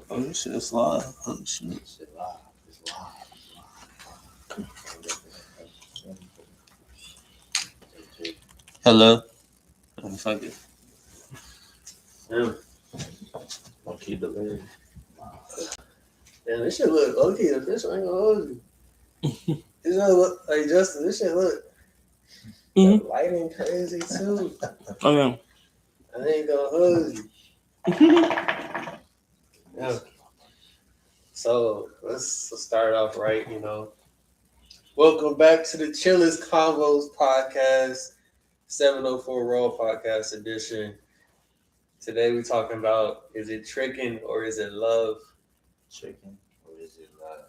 Oh, this shit is live. Oh, shit. Shit live. It's live. Hello. Oh, fuck it. Yeah. Don't keep the lid. Man, this shit look low-key official. I ain't gonna hold you. This shit look like Justin. This shit look Mhm. the lighting crazy too. Oh, yeah. I ain't gonna hold you. Yeah. So let's start off right. Welcome back to the Chillest Convos podcast, 704 Raw Podcast Edition. Today we're talking about, is it tricking or is it love? Chicken, or is it love?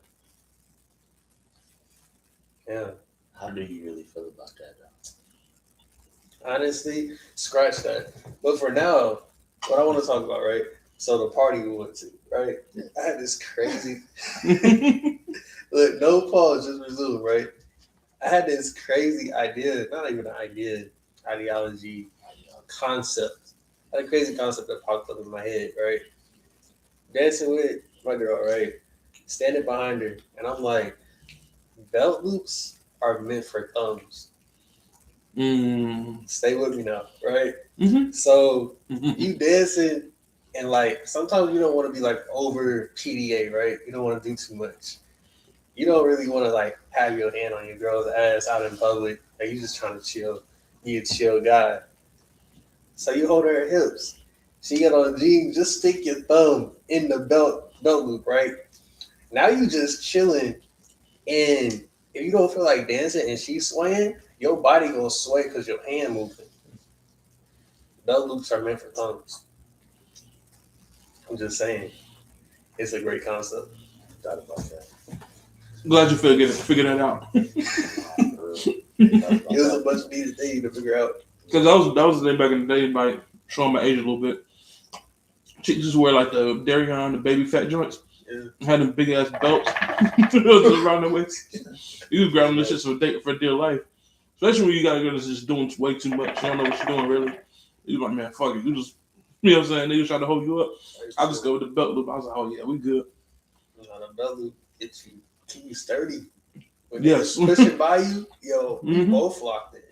Yeah. How do you really feel about that, though? Honestly, scratch that. But for now, what I want to talk about, right? So the party we went to, right? I had this crazy look, no pause, just resume, right? I had this crazy idea, not even an idea, ideology, concept. I had a crazy concept that popped up in my head, right? Dancing with my girl, right? Standing behind her, and I'm like, belt loops are meant for thumbs. Stay with me now, right? Mhm. So you dancing, and like sometimes you don't want to be like over PDA, right? You don't want to do too much. You don't really want to like have your hand on your girl's ass out in public. Like you just trying to chill. You a chill guy. So you hold her hips. She get on the jeans, just stick your thumb in the belt loop, right? Now you just chilling, and if you don't feel like dancing and she's swaying, your body gonna sway because your hand moving. Belt loops are meant for thumbs. I'm just saying, it's a great concept. Thought about that. Glad you figured that out. It was a much needed thing to figure out. Because that was the thing back in the day, by showing my age a little bit. Chicks just wear like the Darion, the baby fat joints. Yeah. Had them big ass belts around the waist. You was grabbing this shit for dear life. Especially when you got a girl that's just doing way too much. You don't know what she's doing really. You like, man, fuck it. You just, you know what I'm saying? Niggas try to hold you up. I just go with the belt loop. I was like, oh yeah, we good. The belt loop gets you, keep you sturdy. When Yes. they pushing by you, yo, we Mhm. both locked in.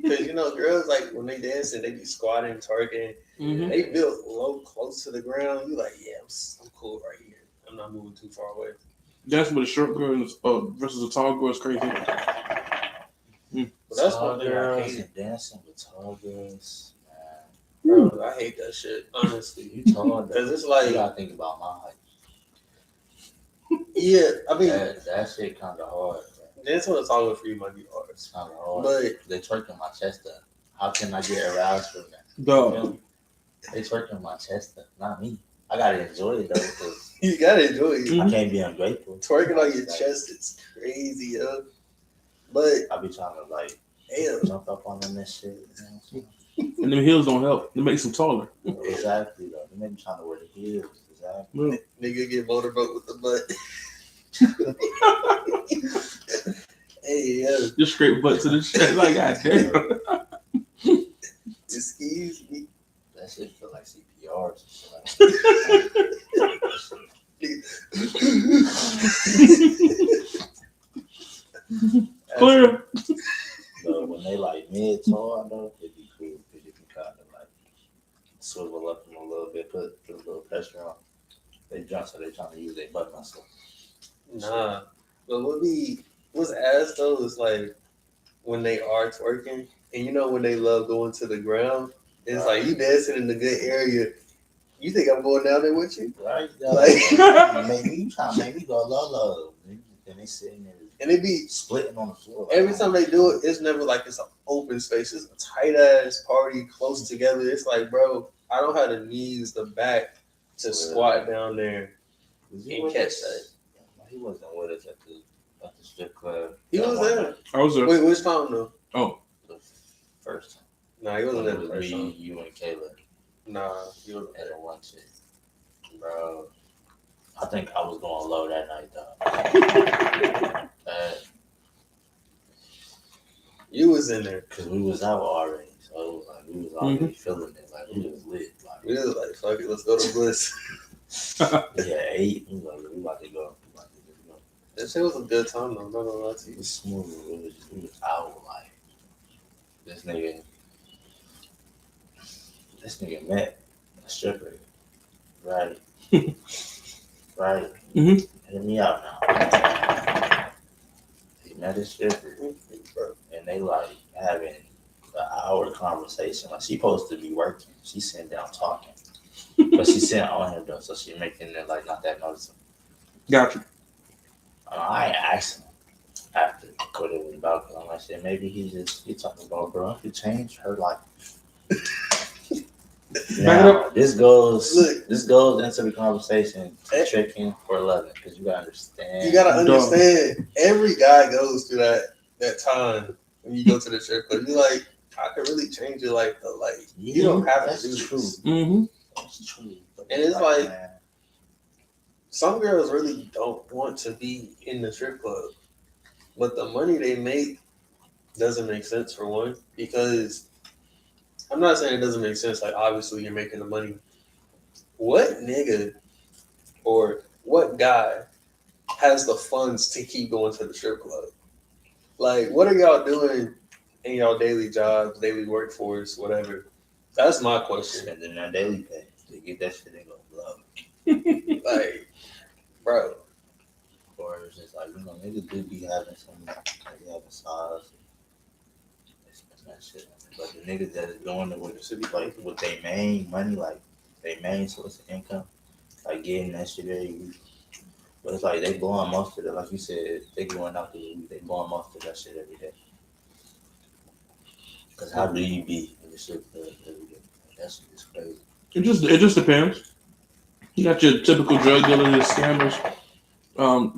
Because girls like when they dancing, they be squatting, twerking. Mhm. They built low, close to the ground. You like, yeah, I'm cool right here. I'm not moving too far away. Dancing with a short girl versus a tall girl is crazy. But that's Tall one thing I girls hate. and dancing with tall girls, Bro, I hate that shit, honestly. You tall, Because it's you like, gotta think about my height. yeah, I mean, That shit kind of hard. dancing with a tall girl for you might be hard. It's kind of hard. But They twerking my chest up. How can I get aroused from that? Dog. They twerking my chest up, not me. I gotta enjoy it though, because you gotta enjoy it. I can't be ungrateful. Twerking on your chest is crazy, yo. But I be trying to like damn, jump up on them and shit. And them heels don't help. They make them taller. Exactly though. They make me trying to wear the heels. Exactly. nigga get motorboat with the butt. Hey, yo, Just straight butt to the shit. Like, goddamn. excuse me. That shit feel like CPR. Clear. But when they like mid tall, though, it'd be cool because you can kind of like swivel up them a little bit, put a little pressure on. They jump, so they trying to use their butt muscle. Nah, but what's ass though is like when they are twerking, and when they love going to the ground. It's like you dancing in the good area. You think I'm going down there with you? Right? Like, you trying to make me go low. And they sitting there and they be splitting on the floor. every time they do it, it's never like it's an open space. It's a tight ass party close together. It's like, bro, I don't have the knees, the back to squat down there and catch that. He wasn't with us at the strip club. He was there. I was there. Wait, which time though? Oh, The first time. Nah, he wasn't there the It was first me, time. you, and Kayla. Nah, he wasn't And there. the one chick. Bro, I think I was going low that night, though. You was in there. Because we was out already. So it was like, we was already feeling it. Like, we was lit. Like, We was like, fuck it, let's go to Bliss. Yeah, 8. We about to go. We about to just go. That shit was a good time though. I'm not gonna lie to It you. was smooth. We was out like this nigga. This nigga met a stripper, right? Right. hmm Hear me out now. He met a stripper, Bro. and they like having an hour conversation. Like she supposed to be working. She's sitting down talking, but she's sitting on him though, so she making it like not that noticeable. Gotcha. I ain't asking him after what it was about. Cause I'm like, shit, maybe he talking about, bro, if you change her life. Back it Now up. this goes Look. into the conversation to tricking for loving because you gotta understand. You gotta understand. Every guy goes through that time when you go to the strip club. You're like, I could really change your life though. Like you don't have to do true. this. Mm-hmm. That's true. But And it's like man, some girls really don't want to be in the strip club, but the money they make doesn't make sense for one because I'm not saying it doesn't make sense. Like obviously you're making the money. What nigga or what guy has the funds to keep going to the strip club? Like, what are y'all doing in y'all daily jobs, daily workforce, whatever? That's my question. spending their daily pay to get that shit they go love. Like, bro, Or it's just like, niggas do be having some they having size. They spend that shit. But the niggas that is doing it with their main money, like their main source of income, like getting that shit every week. But it's like they blowing most of it. Like you said, they going out the week, they blowing most of that shit every day. Cause how do you be in the shit every day? That shit is crazy. It just depends. You got your typical drug dealers, scammers.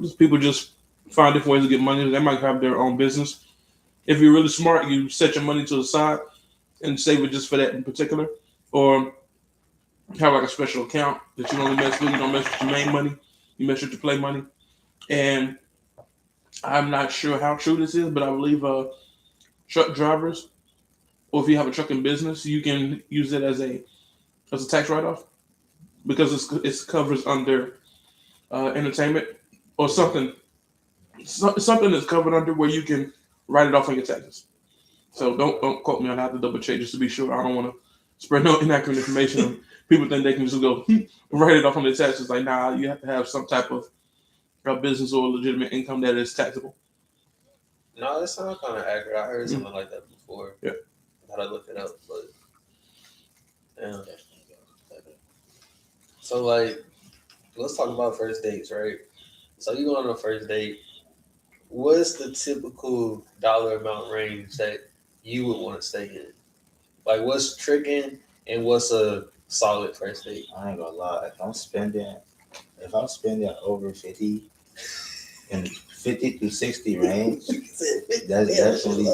Just people just find different ways to get money. They might have their own business. If you're really smart, you set your money to the side and save it just for that in particular, or have like a special account that you only mess with. You don't mess with your main money. You mess with your play money. And I'm not sure how true this is, but I believe truck drivers, or if you have a trucking business, you can use it as a tax write off because it covers under entertainment or something that's covered under where you can write it off on your taxes. So don't quote me on that. I have to double check just to be sure. I don't want to spread no inaccurate information. People think they can just go write it off on their taxes. Like, nah, you have to have some type of business or legitimate income that is taxable. no, that sounds kind of accurate. I heard something like that before. Yeah. I gotta look it up, but yeah. So like, let's talk about first dates, right? So you go on a first date. What's the typical dollar amount range that you would want to stay in? Like, what's tricking and what's a solid first date? I ain't gonna lie. If I'm spending over 50 in 50 to 60 range, that's definitely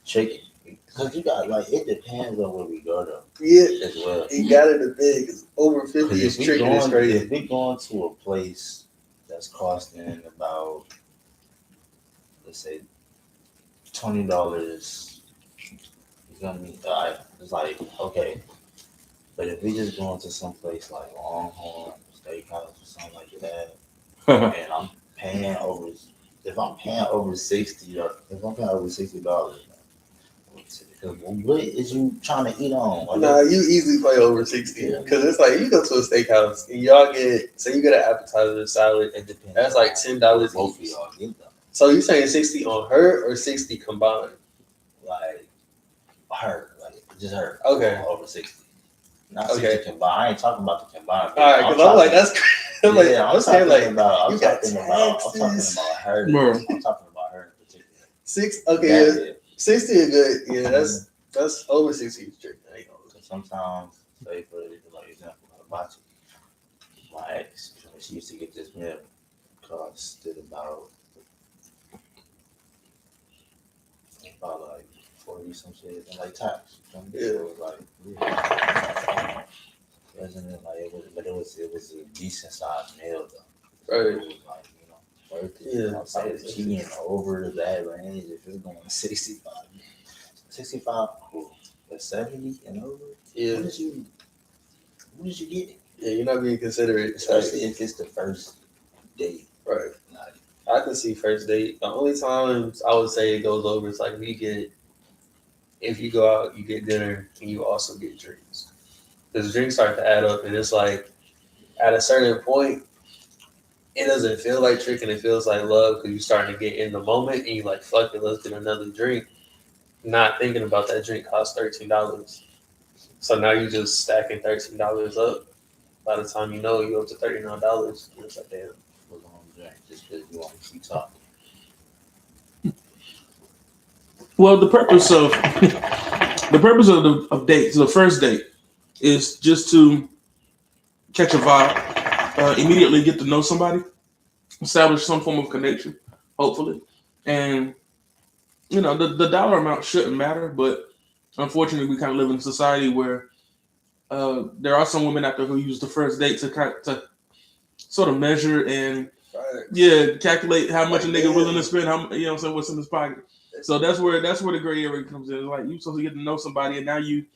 tricky. Because you got like it depends on where we go though. Yeah, As well. you got it a big. Cause over 50 is tricking is crazy. If we going to a place that's costing about, let's say, $20, you feel me? It's like okay, but if we just going to some place like Longhorn Steakhouse or something like that, and I'm paying over, if I'm paying over $60, what is you trying to eat on? Nah, you easily pay over 60 because it's like you go to a steakhouse and y'all you get an appetizer, salad. It depends. That's like $10 Both of each. y'all get them. So you saying 60 on her or 60 combined? Like her, like just her. Okay. Over 60. Not 60 combined. I ain't talking about the combined. All right, because I'm like that's crazy. I'm like I'm saying like I'm talking about her. Bro. I'm talking about her in particular. 6. Okay, yeah, 60 is good. Yeah, that's over 60 is tricky. Sometimes, say for example, hibachi. My ex, she used to get this meal costed about like 40 some shit and like tax. Yeah. It was like but it was a decent sized meal though. Right. It was like, worth it. Yeah. I'm saying if she getting over that range, if it's going 65 cool. But 70 and over, Yeah. what did you get? Yeah, you're not being considerate. Especially if it's the first date. Right. Like, I can see first date. The only times I would say it goes over is like if you go out, you get dinner, and you also get drinks. Because drinks start to add up, and it's like at a certain point, it doesn't feel like tricking. It feels like love because you're starting to get in the moment, and you like, fuck it, let's get another drink. Not thinking about that drink costs $13. So now you're just stacking $13 up. By the time you know, you're up to $39. And it's like, damn. we're going to drink just because you want to keep talking. Well, the purpose of of dates, the first date, is just to catch a vibe, immediately get to know somebody, establish some form of connection, hopefully, and the dollar amount shouldn't matter, but unfortunately, we kind of live in a society where there are some women out there who use the first date to sort of measure and calculate how much a nigga willing to spend, what's in his pocket. So that's where the gray area comes in. It's like you supposed to get to know somebody, and now I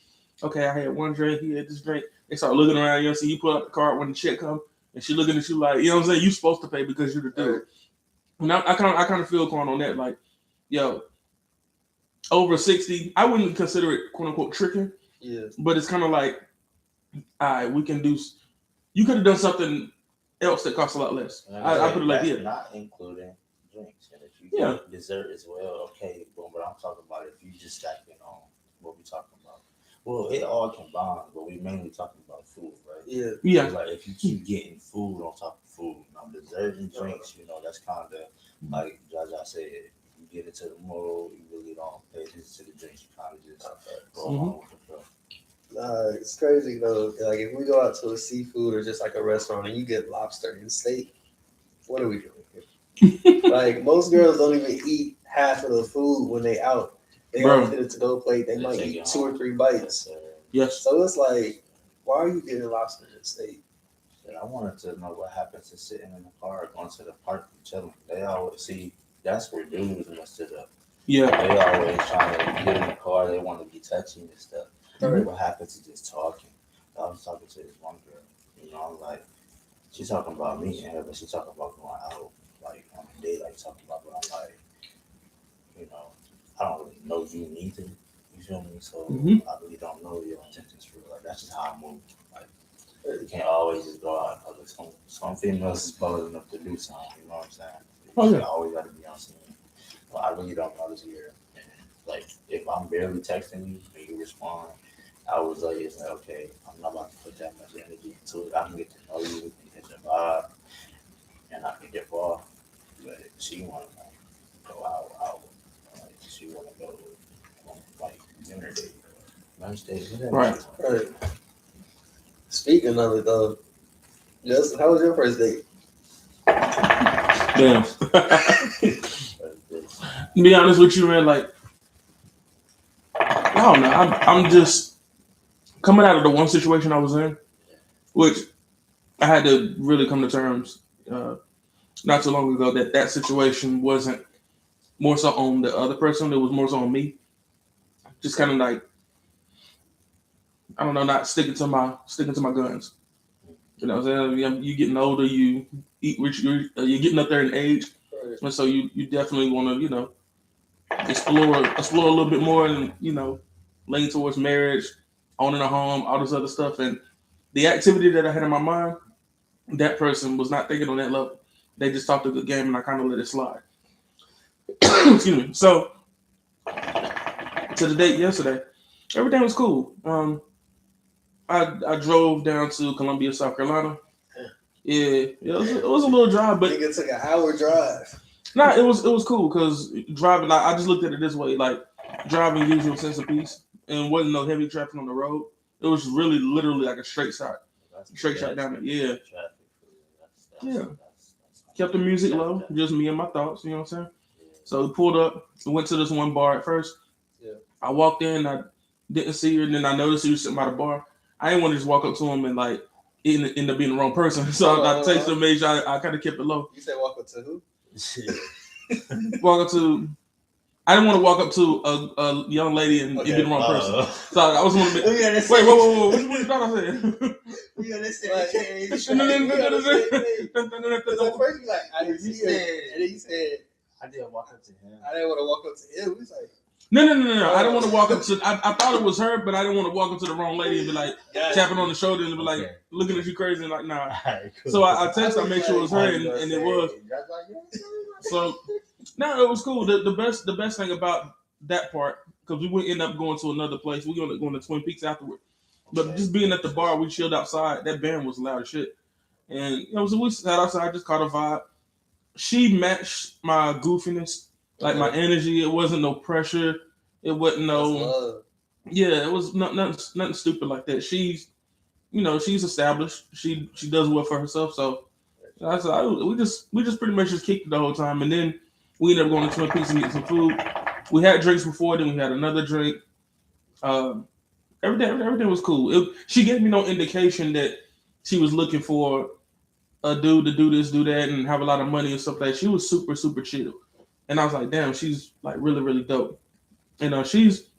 had one drink, he had this drink. They start looking around, so you pull out the card when the check comes, and she looking at you like, you supposed to pay because you're the dude. Now I kind of feel going on that, like, yo, over 60, I wouldn't consider it quote unquote tricking. Yeah. But it's kind of like, all right, we can do. You could have done something else that costs a lot less. I put it like that. Not including drinks, and if you get dessert as well, okay. But I'm talking about if you just stacking on what we talking about. Well, it all combined, but we mainly talking about food, right? Yeah. So like if you keep getting food on top of food, dessert and drinks, that's kind of like Jaja said. You get into the mode, you really don't pay attention to the drinks. You kind of just go along with the flow. It's crazy though. Like if we go out to a seafood or just like a restaurant and you get lobster and steak, what are we doing here? Like most girls don't even eat half of the food when they out. They don't get a to-go plate. They might eat 2 or 3 bites. Yes. So it's like, why are you getting lobster and steak? And I wanted to know what happens to sitting in the car, going to the park and chilling. They always see that's where dudes messed it up. Yeah. They always trying to get in the car. They want to be touching and stuff. Mm-hmm. What happens to just talking? I was talking to this one girl, like she's talking about meeting her, but she's talking about going out, like on a date, like talking about, but I'm like, I don't really know you neither. You feel me? So I really don't know your intentions for like that's just how I move. Like you can't always just go out in public. Some females is bold enough to do something. You know what I'm saying? You always got to be on scene. But I really don't know this year. And like if I'm barely texting you and you respond, I was like, it's like okay, I'm not about to put that much energy into it. I can get to know you and get the vibe, and I can get off. But she want to go out. Like she want to go on like dinner date or lunch date. Right. Speaking of it though, Justin, how was your first date? Damn. To be honest with you, man, like I don't know. I'm just coming out of the one situation I was in, which I had to really come to terms not too long ago that situation wasn't more so on the other person. It was more so on me. Just kind of like, I don't know, not sticking to my guns. You know what I'm saying? You getting older, you're getting up there in age, and so you definitely want to explore a little bit more, and lean towards marriage, owning a home, all this other stuff. And the activity that I had in my mind, that person was not thinking on that level. They just talked a good game, and I kind of let it slide. Excuse me. So to the date yesterday, everything was cool. I drove down to Columbia, South Carolina. Yeah, it was a little drive, but it took an hour drive. Nah, it was cool because driving. Like, I just looked at it this way: like driving gives you a sense of peace, and wasn't no heavy traffic on the road. It was really, literally like a straight shot down there. Yeah. Kept the music low, just me and my thoughts. You know what I'm saying? So we pulled up. We went to this one bar at first. Yeah. I walked in. I didn't see her, and then I noticed he was sitting by the bar. I didn't want to just walk up to him and like end up being the wrong person. So I texted him, made sure I kind of kept it low. You said walk up to who? Walk up to I didn't want to walk up to a young lady and be the wrong person. So I was want to be. Yeah, Wait, whoa! What you thought I said? Yeah, that's Like, it. Because at first you like, I didn't see him. And then he said, I didn't walk up to him. I didn't want to walk up to him. He's like, No. I didn't want to walk up to. I thought it was her, but I didn't want to walk up to the wrong lady and be like tapping on the shoulder and be like looking at you crazy and like nah. Right, cool. So I texted, I make sure it was her, and it was. So no, it was cool. The best thing about that part, because we would end up going to another place. We going to Twin Peaks afterward. But just being at the bar, we chilled outside. That band was loud as shit, and so we sat outside, just caught a vibe. She matched my goofiness, like my energy. It wasn't no pressure. It wasn't no. Yeah, it was nothing stupid like that. She's established. She does well for herself. So we just pretty much just kicked it the whole time, and then we ended up going to Twin Peaks and getting some food. We had drinks before, then we had another drink. Everything was cool. She gave me no indication that she was looking for a dude to do this, do that, and have a lot of money and stuff like that. She was super, super chill. And I was like, damn, she's like really, really dope. And she's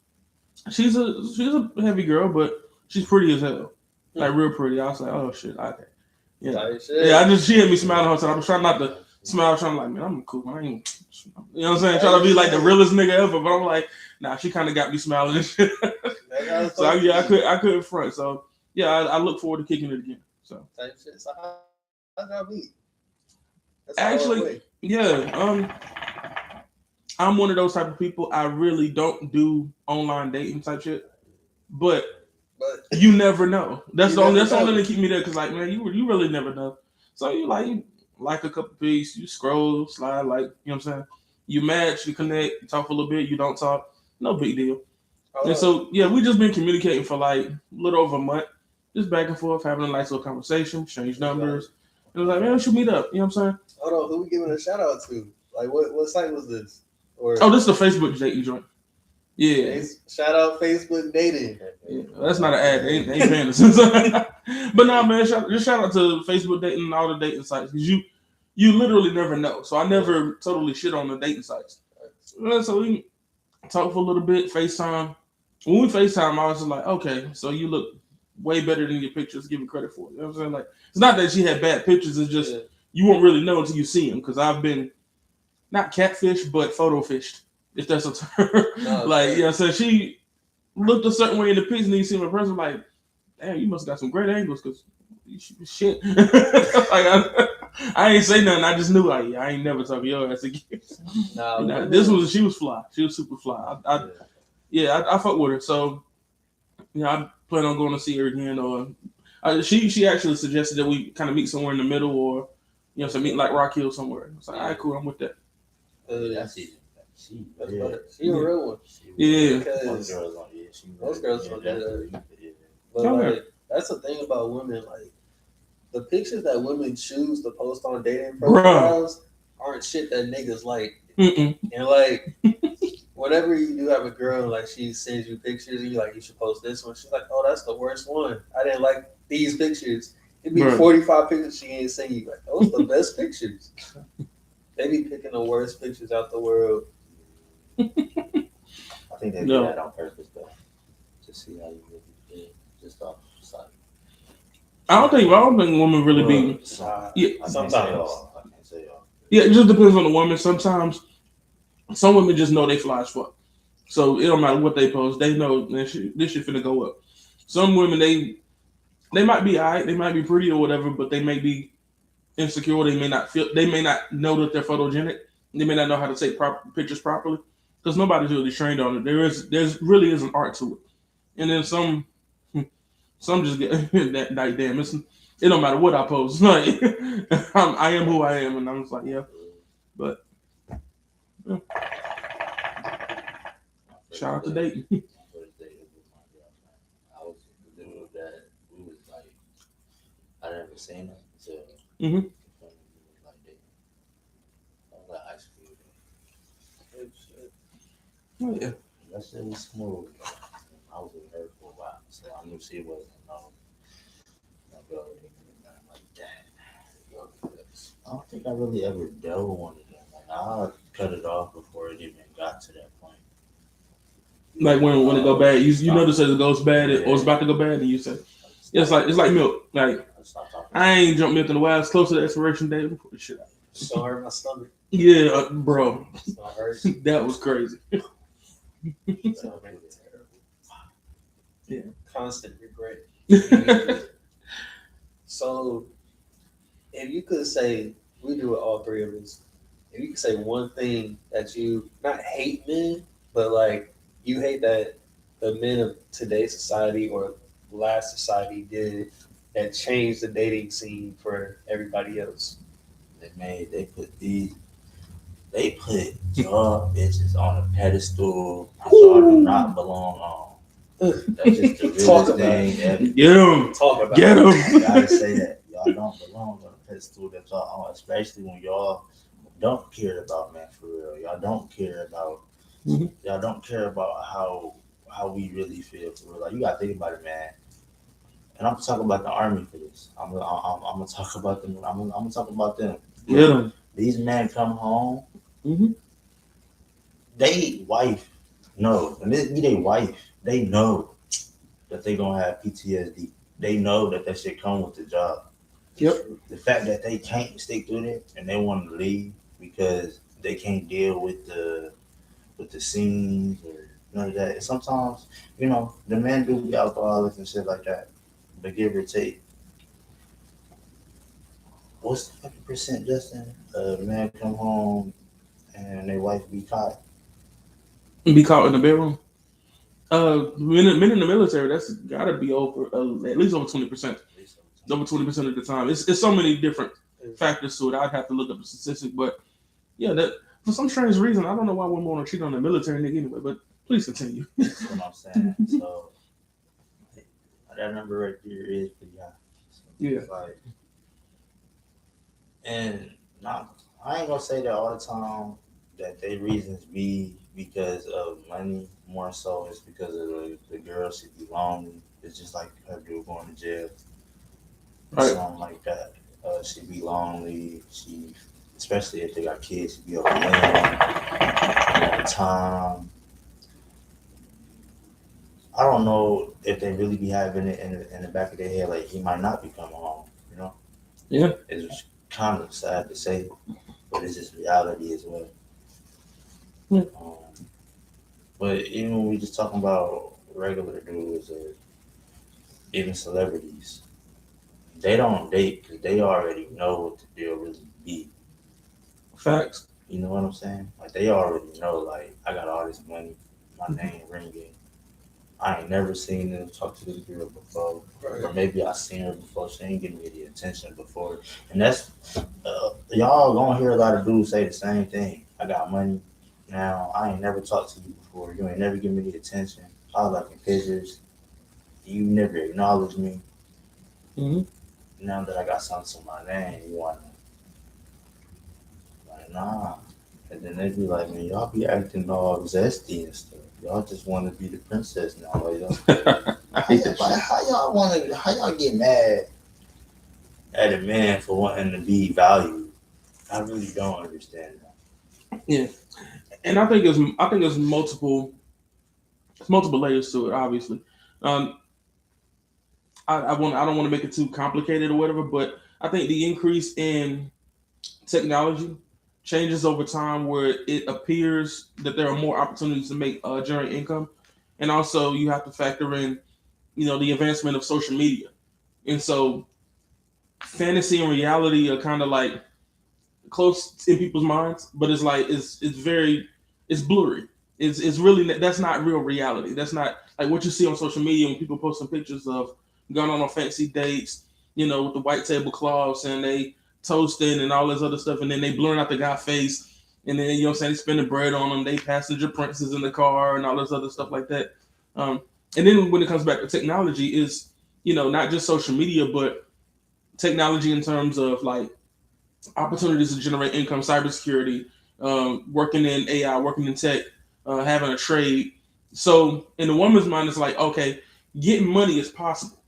a heavy girl, but she's pretty as hell. Like real pretty. I was like, oh shit, okay. Yeah. She had me smiling the whole time. I was trying not to smile, trying to like, man, I'm cool. I ain't, you know what I'm saying? Trying to be like the realest nigga ever, but I'm like, nah, she kind of got me smiling and shit. So I couldn't front. So yeah, I look forward to kicking it again. So type shit. So how's y'all meet? Actually, yeah. I'm one of those type of people. I really don't do online dating type shit, but you never know. That's the only thing that keep me there. Cause like, man, you really never know. So you like a couple pieces, you scroll, slide, like, you know what I'm saying? You match, you connect, you talk a little bit, you don't talk, no big deal. And so yeah, we just been communicating for like a little over a month, just back and forth, having a nice little conversation, exchange numbers. And it was like, man, we should meet up. You know what I'm saying? Hold on, who we giving a shout out to? Like, what site was this? This is the Facebook dating joint. Yeah. Shout out Facebook dating. Yeah, that's not an ad. They ain't paying us. But nah, man, shout out to Facebook dating and all the dating sites, because you literally never know. So I never totally shit on the dating sites. So we talked for a little bit, FaceTime. When we FaceTime, I was just like, okay, so you look way better than your pictures. Give me credit for it. You know what I'm saying? Like, it's not that she had bad pictures. It's just you won't really know until you see them. Because I've been not catfish, but photo fished, if that's a term. Like, yeah. So she looked a certain way in the pics, and then you see my person, like, damn, you must have got some great angles. Because shit. Like, I ain't say nothing. I just knew, like, I ain't never talking to your ass again. She was fly. She was super fly. I fuck with her. So, I plan on going to see her again. Or she actually suggested that we kind of meet somewhere in the middle, or so meet like Rock Hill somewhere. I was like, all right, cool, I'm with that. She a real one. Yeah. Most girls don't do that. But like, that's the thing about women. Like, the pictures that women choose to post on dating profiles aren't shit that niggas like. Mm-mm. And like, whenever you do have a girl, like, she sends you pictures, and you like, you should post this one. She's like, oh, that's the worst one. I didn't like these pictures. It'd be 45 pictures she ain't send you. Like, those are the best pictures. They be picking the worst pictures out the world. I think they do that on purpose, though, to see how you really feel, just off sight. I don't think women really be. Sometimes. I can't say all. Yeah, it just depends on the woman. Sometimes some women just know they fly as fuck, so it don't matter what they post. They know this shit finna go up. Some women they might be alright, they might be pretty or whatever, but they may be insecure. They may not know that they're photogenic. They may not know how to take pictures properly, because nobody's really trained on it. There's really is an art to it, and then some just get that like, damn, it don't matter what I post. Like, I am who I am, and I'm just like, yeah. But yeah. Shout out to dating. I was the dude that we was like, I never seen him until Mm-hmm. like dating. I was like high school. Oh yeah. That shit was smooth. I was with her for a while, so I knew she wasn't no girl like that. I don't think I really ever dealt with one of them. Like, I cut it off before it even got to that point. Like when it go bad, you notice that it goes bad or it's about to go bad, and you say it's like milk. Like I ain't drunk milk in a while. It's close to the expiration date before the shit out. So hurt my stomach. Yeah, bro, So hurt. that was crazy. So terrible. Yeah. Constant regret. So, if you could say, we do it all three of us. If you could say one thing that you not hate men, but like you hate that the men of today's society or last society did that changed the dating scene for everybody else. They put y'all bitches on a pedestal that y'all do not belong on. That's just the realest thing ever. Get him. Talk about Get it. I him. gotta say that y'all don't belong on a pedestal that y'all on, especially when y'all don't care about man for real. Y'all don't care about Mhm. y'all don't care about how we really feel for real. Like you gotta think about it, man. And I'm talking about the army for this. I'm gonna talk about them. I'm gonna talk about them. Get him. These men come home. Mm-hmm. They wife know, and this be their wife. They know that they gonna have PTSD. They know that shit come with the job. Yep. The fact that they can't stick through it and they want to leave because they can't deal with the scenes or none of that. And sometimes, the men do be alcoholics and shit like that. But give or take, what's the fucking percent, Justin? Men come home and their wife be caught. Be caught in the bedroom. Men in the military, that's got to be over at least over 20%. Over 20% of the time. It's so many different factors to it. I'd have to look up the statistic, but yeah, that for some strange reason, I don't know why women want to cheat on the military nigga anyway. But please continue. That's what I'm saying. So that number right there is pretty high. So, Yeah. Like, and I ain't gonna say that all the time that they reasons be because of money. More so, it's because of the girl should be lonely. It's just like her dude going to jail. Right. Something like that. She be lonely. She, especially if they got kids, she be overwhelmed all the time. I don't know if they really be having it in the back of their head, like he might not be coming home. Yeah. It's kind of sad to say, but it's just reality as well. Yeah. But even when we just talking about regular dudes or even celebrities, they don't date because they already know what the deal really be. Facts. You know what I'm saying? Like they already know. Like I got all this money, my name ringing. I ain't never seen them talk to this girl before, or maybe I seen her before. She ain't giving me the attention before, and that's y'all gonna hear a lot of dudes say the same thing. I got money now. I ain't never talked to you before. You ain't never give me the attention. I was like in pictures. You never acknowledge me. Mm-hmm. Now that I got something to my name, you wanna like nah. And then they be like, man, y'all be acting all zesty and stuff. Y'all just want to be the princess now. Like, I hate that shit. how y'all get mad at a man for wanting to be valued? I really don't understand that. Yeah, and I think it's multiple layers to it. Obviously, I don't want to make it too complicated or whatever, but I think the increase in technology changes over time where it appears that there are more opportunities to make generate income, and also you have to factor in the advancement of social media, and so fantasy and reality are kind of like close in people's minds, but it's like it's blurry. It's really that's not real reality. That's not like what you see on social media when people posting pictures of going on fancy dates, with the white tablecloths and they toasting and all this other stuff, and then they blurring out the guy's face, and then they spending bread on them. They passenger princes in the car and all this other stuff like that. And then when it comes back to technology, is not just social media, but technology in terms of like opportunities to generate income, cybersecurity, working in AI, working in tech, having a trade. So in the woman's mind, it's like, okay, getting money is possible.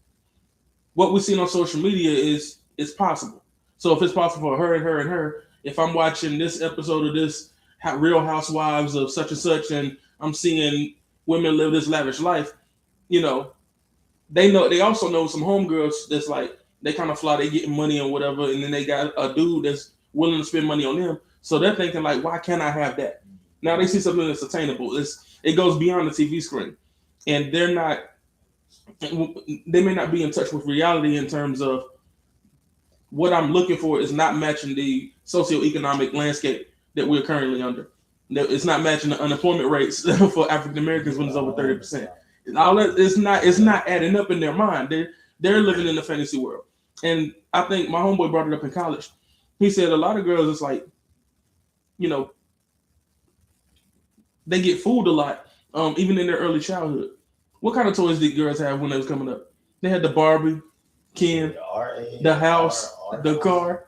What we've seen on social media is it's possible. So if it's possible for her and her and her, if I'm watching this episode of this Real Housewives of such and such, and I'm seeing women live this lavish life, you know, they also know some homegirls that's like they kind of fly, they getting money and whatever, and then they got a dude that's willing to spend money on them. So they're thinking like, why can't I have that? Now they see something that's attainable. It goes beyond the TV screen, and they may not be in touch with reality in terms of what I'm looking for is not matching the socioeconomic landscape that we're currently under. It's not matching the unemployment rates for African Americans when it's over 30%. All that it's not adding up in their mind. They're living in the fantasy world. And I think my homeboy brought it up in college. He said a lot of girls, it's like, you know, they get fooled a lot, even in their early childhood. What kind of toys did girls have when they was coming up? They had the Barbie, Ken, the house, the car.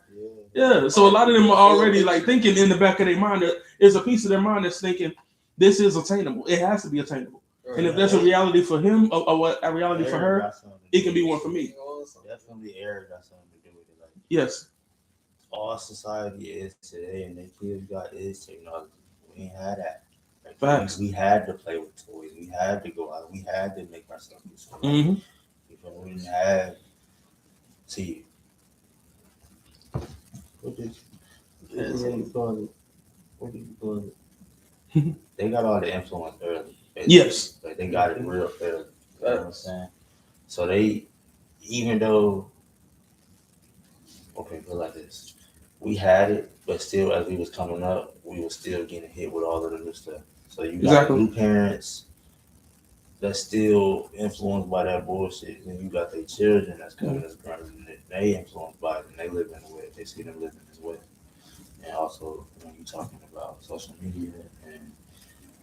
Yeah. So a lot of them are already like thinking in the back of their mind that there's a piece of their mind that's thinking this is attainable. It has to be attainable. And if that's a reality for him or what a reality for her, it can be one for me. Definitely air got something to do with it. Like, yes. All society is today and the kids got is technology. We ain't had that. Like, Facts. We had to play with toys. We had to go out. We had to make ourselves useful. Mm-hmm. We didn't have. See, what did you call it? What did you call it? They got all the influence early. Yes. Like they got it real early. You know what I'm saying? So they, even though, okay, put it like this. We had it, but still, as we was coming up, we were still getting hit with all of the new stuff. So you got new parents that's still influenced by that bullshit. Then you got their children that's coming as growing, and they influenced by it, and they live in the way. They see them living this way. And also, when you're talking about social media and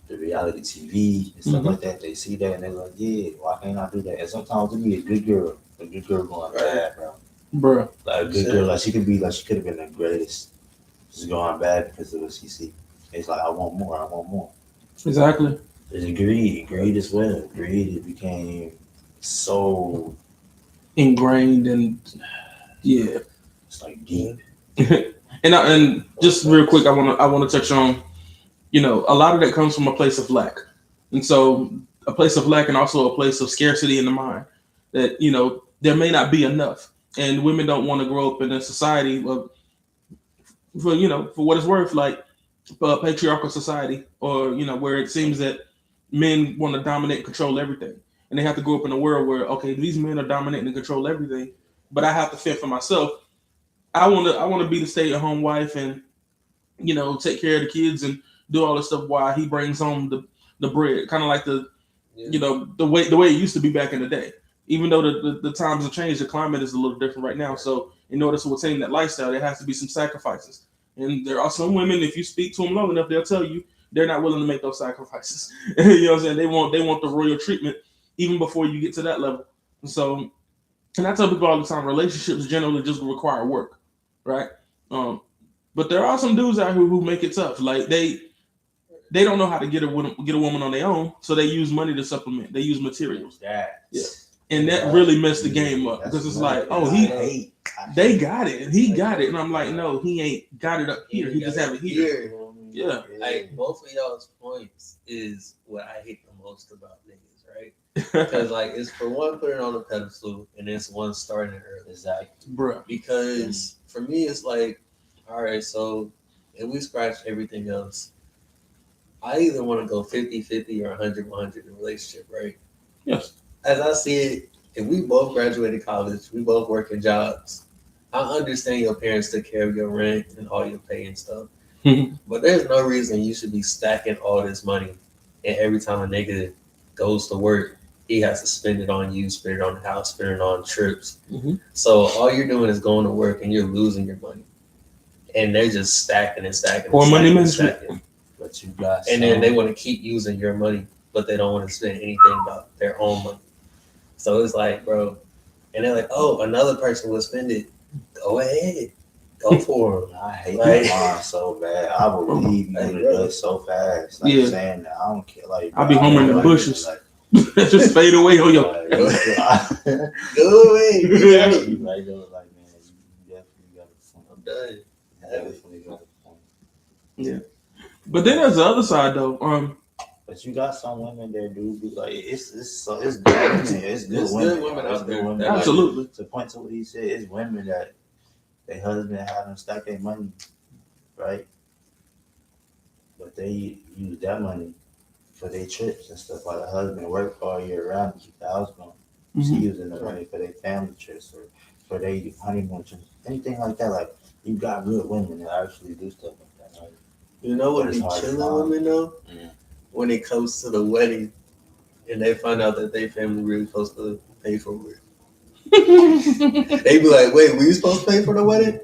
the reality TV and stuff like that, they see that and they're like, yeah, why can't I do that? And sometimes it be a good girl going bad, bro. Like a good girl, like she could have been the greatest. She's going bad because of what she see. It's like I want more. Exactly. There's greed as well. Greed, it became so ingrained and yeah, it's like deep. and just real quick, I want to touch on, you know, a lot of that comes from a place of lack, and so a place of lack and also a place of scarcity in the mind that, you know, there may not be enough, and women don't want to grow up in a society of, for what it's worth, like a patriarchal society, or, you know, where it seems that men want to dominate and control everything, and they have to grow up in a world where, okay, these men are dominating and control everything, but I have to fend for myself. I want to be the stay-at-home wife and, you know, take care of the kids and do all this stuff while he brings home the bread, kind of like you know, the way it used to be back in the day. Even though the times have changed, the climate is a little different right now. So in order to attain that lifestyle, there has to be some sacrifices. And there are some women, if you speak to them long enough, they'll tell you they're not willing to make those sacrifices. You know what I'm saying? They want the royal treatment even before you get to that level. So, and I tell people all the time, relationships generally just require work, right? But there are some dudes out here who make it tough. Like they don't know how to get a woman on their own, so they use money to supplement. They use materials. Yeah. And that really messed the game up, because it's like, oh, they got it and he got it, and I'm like, no, he ain't got it up here. He just have it here. Yeah. Like both of y'all's points is what I hate the most about niggas, right? Because like it's for one putting on a pedestal, and it's one starting early. Exactly, bro. Because for me, it's like, all right, so if we scratch everything else, I either want to go 50-50 or 100-100 in a relationship, right? Yes. As I see it, if we both graduated college, we both working jobs, I understand your parents took care of your rent and all your pay and stuff. But there's no reason you should be stacking all this money, and every time a nigga goes to work, he has to spend it on you, spend it on the house, spend it on trips. So all you're doing is going to work and you're losing your money. And they're just stacking and stacking. Or money management. But you got and then they want to keep using your money, but they don't want to spend anything about their own money. So it's like, bro, and they're like, oh, another person will spend it. Go ahead. Go for it. I hate that mom so bad. I will leave you to dust so fast. Like saying that, I don't care. Like, I'll be home in the bushes. Like, just fade away on your. Go away. Right though, like, man, you definitely got a point. I'm done. Definitely got a point. Yeah. But then there's the other side though. But But you got some women that do be like it's good women. It's good There's women. good women There's out good there. women. That like- Absolutely. To point to what he said, it's women that their husband have them stack their money, right? But they use that money for their trips and stuff. Like the husband work all year round to keep the house going. She Mhm. using the money for their family trips or for their honeymoon trips, anything like that. Like you got good women that actually do stuff like that. Right? You know what But it's be hard to killing find. women though? Mm. When it comes to the wedding and they find out that their family really supposed to pay for it. They be like, wait, we supposed to pay for the wedding?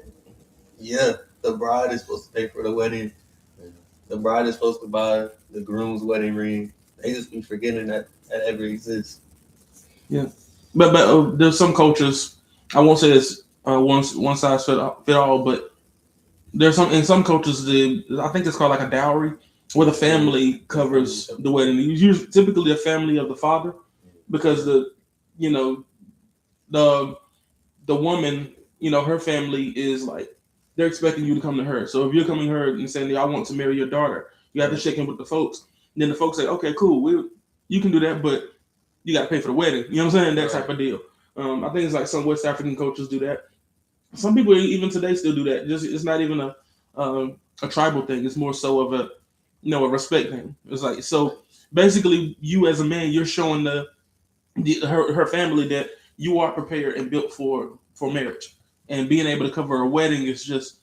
Yeah, the bride is supposed to pay for the wedding. The bride is supposed to buy the groom's wedding ring. They just be forgetting that ever exists. But there's some cultures. I won't say it's one size fit all, but there's some in some cultures. I think it's called like a dowry, where the family covers the wedding. Usually, typically, a family of the father, because you know the the woman, her family is like they're expecting you to come to her. So if you're coming to her and saying, "I want to marry your daughter," you have to check in with the folks. Then the folks say, "Okay, cool, you can do that, but you got to pay for the wedding." You know what I'm saying? That type of deal. I think it's like some West African cultures do that. Some people even today still do that. Just it's not even a tribal thing. It's more so of a respect thing. It's like so basically, you as a man, you're showing her family that you are prepared and built for marriage, and being able to cover a wedding is just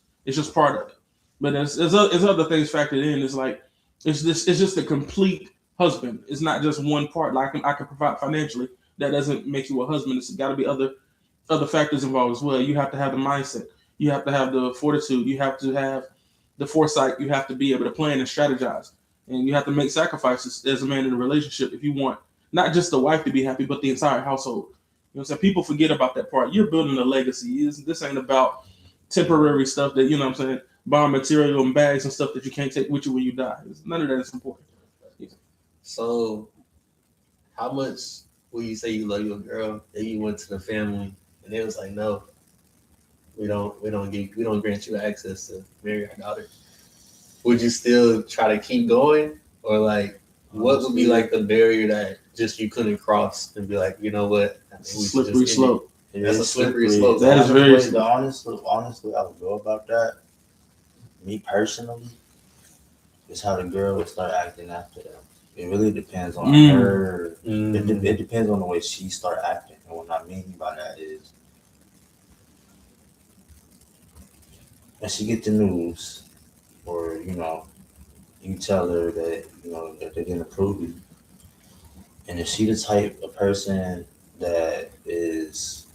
part of it. But there's other things factored in. It's like it's just a complete husband. It's not just one part. Like I can provide financially. That doesn't make you a husband. It's got to be other factors involved as well. You have to have the mindset. You have to have the fortitude. You have to have the foresight. You have to be able to plan and strategize, and you have to make sacrifices as a man in a relationship if you want not just the wife to be happy, but the entire household. You know what I'm saying? People forget about that part. You're building a legacy. This ain't about temporary stuff that, what I'm saying, buying material and bags and stuff that you can't take with you when you die. None of that is important. So, how much will you say you love your girl? Then you went to the family and it was like, no, we don't grant you access to marry our daughter. Would you still try to keep going, or like, what would be like the barrier that just you couldn't cross and be like, you know what? I think we should Slippery just slope. That's a slippery slope. That is very the honestly I would go about that. Me personally, is how the girl would start acting after that. It really depends on her. It depends on the way she start acting. And what I mean by that is when she get the news, or you tell her that that they didn't approve you, and if she the type of person that is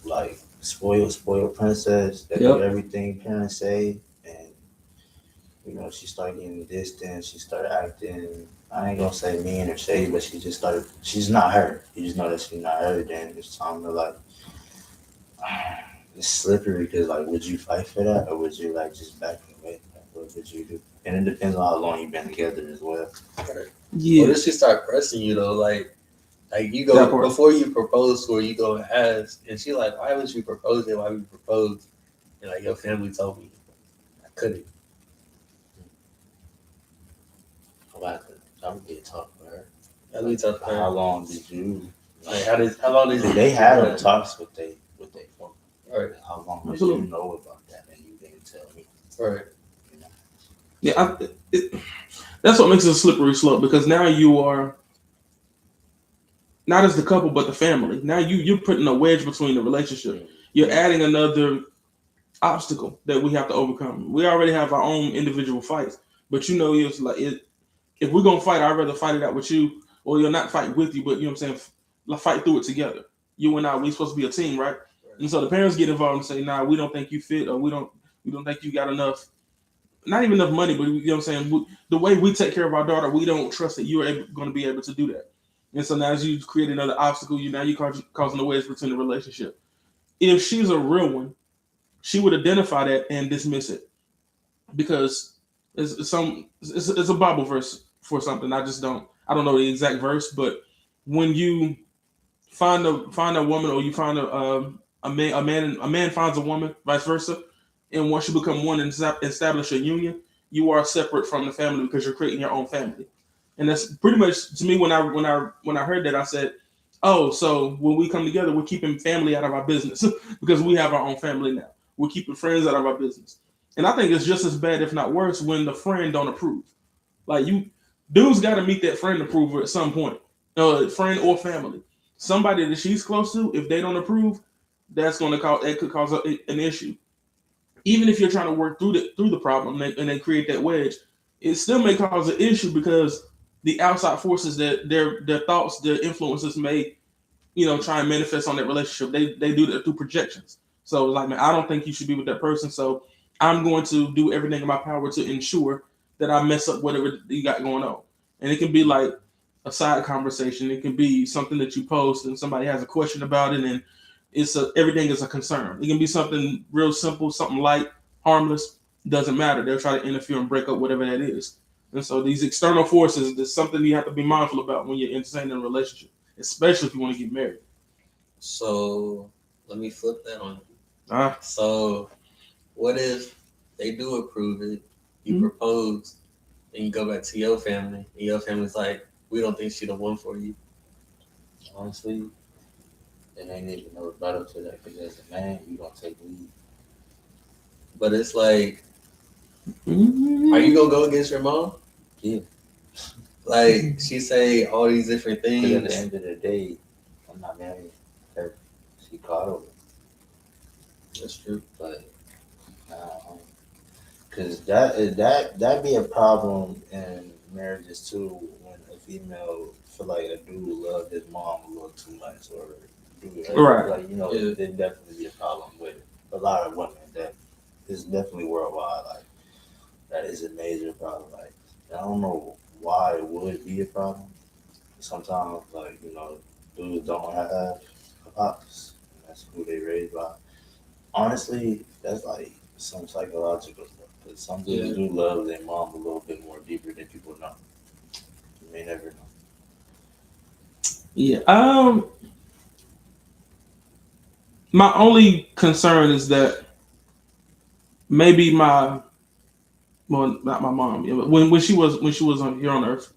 like spoiled princess that do everything parents say, and she started getting distant, she started acting, I ain't gonna say mean or shady, but she's not her. You just know that she's not her, then it's time to like it's slippery, because like, would you fight for that, or would you like just back away? Like, what would you do? And it depends on how long you've been together as well. Yeah. What if she start pressing you though? Like you go before you propose to her, you go and ask, and she like, why would you propose it? Why would you propose? And like, your family told me I couldn't. That would be a tough for her. That'd be tough for her. How long did you? Like, how long did they had the talks with they folks? Right. How long did you know about that and you didn't tell me? Right. Yeah, that's what makes it a slippery slope, because now you are not as the couple, but the family. Now you're putting a wedge between the relationship. You're adding another obstacle that we have to overcome. We already have our own individual fights, but it's like if we're gonna fight, I'd rather fight it out with you, or you'll not fight with you, but you know what I'm saying, like, fight through it together. You and I, we supposed to be a team, right? And so the parents get involved and say, nah, we don't think you fit, or we don't think you got enough, not even enough money, but you know what I'm saying, the way we take care of our daughter, we don't trust that you're going to be able to do that. And so now as you create another obstacle, you're causing a wedge between the relationship. If she's a real one, she would identify that and dismiss it, because it's a Bible verse for something. I don't know the exact verse, but when you find a woman, or you find a man finds a woman, vice versa, and once you become one and establish a union, you are separate from the family because you're creating your own family. And that's pretty much to me when I heard that I said, oh, so when we come together, we're keeping family out of our business because we have our own family now. We're keeping friends out of our business. And I think it's just as bad, if not worse, when the friend don't approve. Like dudes got to meet that friend approver at some point, friend or family, somebody that she's close to. If they don't approve, that could cause an issue. Even if you're trying to work through the problem and they create that wedge, it still may cause an issue because the outside forces that their thoughts, their influences may try and manifest on that relationship. They do that through projections. So it's like, man, I don't think you should be with that person. So I'm going to do everything in my power to ensure that I mess up whatever you got going on. And it can be like a side conversation. It can be something that you post and somebody has a question about it, and everything is a concern. It can be something real simple, something light, harmless. Doesn't matter. They'll try to interfere and break up whatever that is. And so these external forces is something you have to be mindful about when you're entertaining a relationship, especially if you want to get married. So let me flip that on. Ah. So what if they do approve it, you propose, and you go back to your family, and your family's like, we don't think she the one for you? Honestly, it ain't even no rebuttal to that because as a man, you don't take lead. But it's like, are you gonna go against your mom? Yeah. Like she say all these different Because things. at the end of the day, I'm not marrying her. She caught over. That's true. But because that be a problem in marriages too when a female feel like a dude love his mom a little too much or dude Right. like there's definitely be a problem with a lot of women that is definitely worldwide like that is a major problem. Like I don't know why it would be a problem. Sometimes like dudes don't have a pops. And that's who they raised by. Honestly, that's like some psychological stuff. Because some dudes do love their mom a little bit more deeper than people know. You may never know. Yeah. My only concern is that maybe well, not my mom. Yeah, but when she was here on Earth,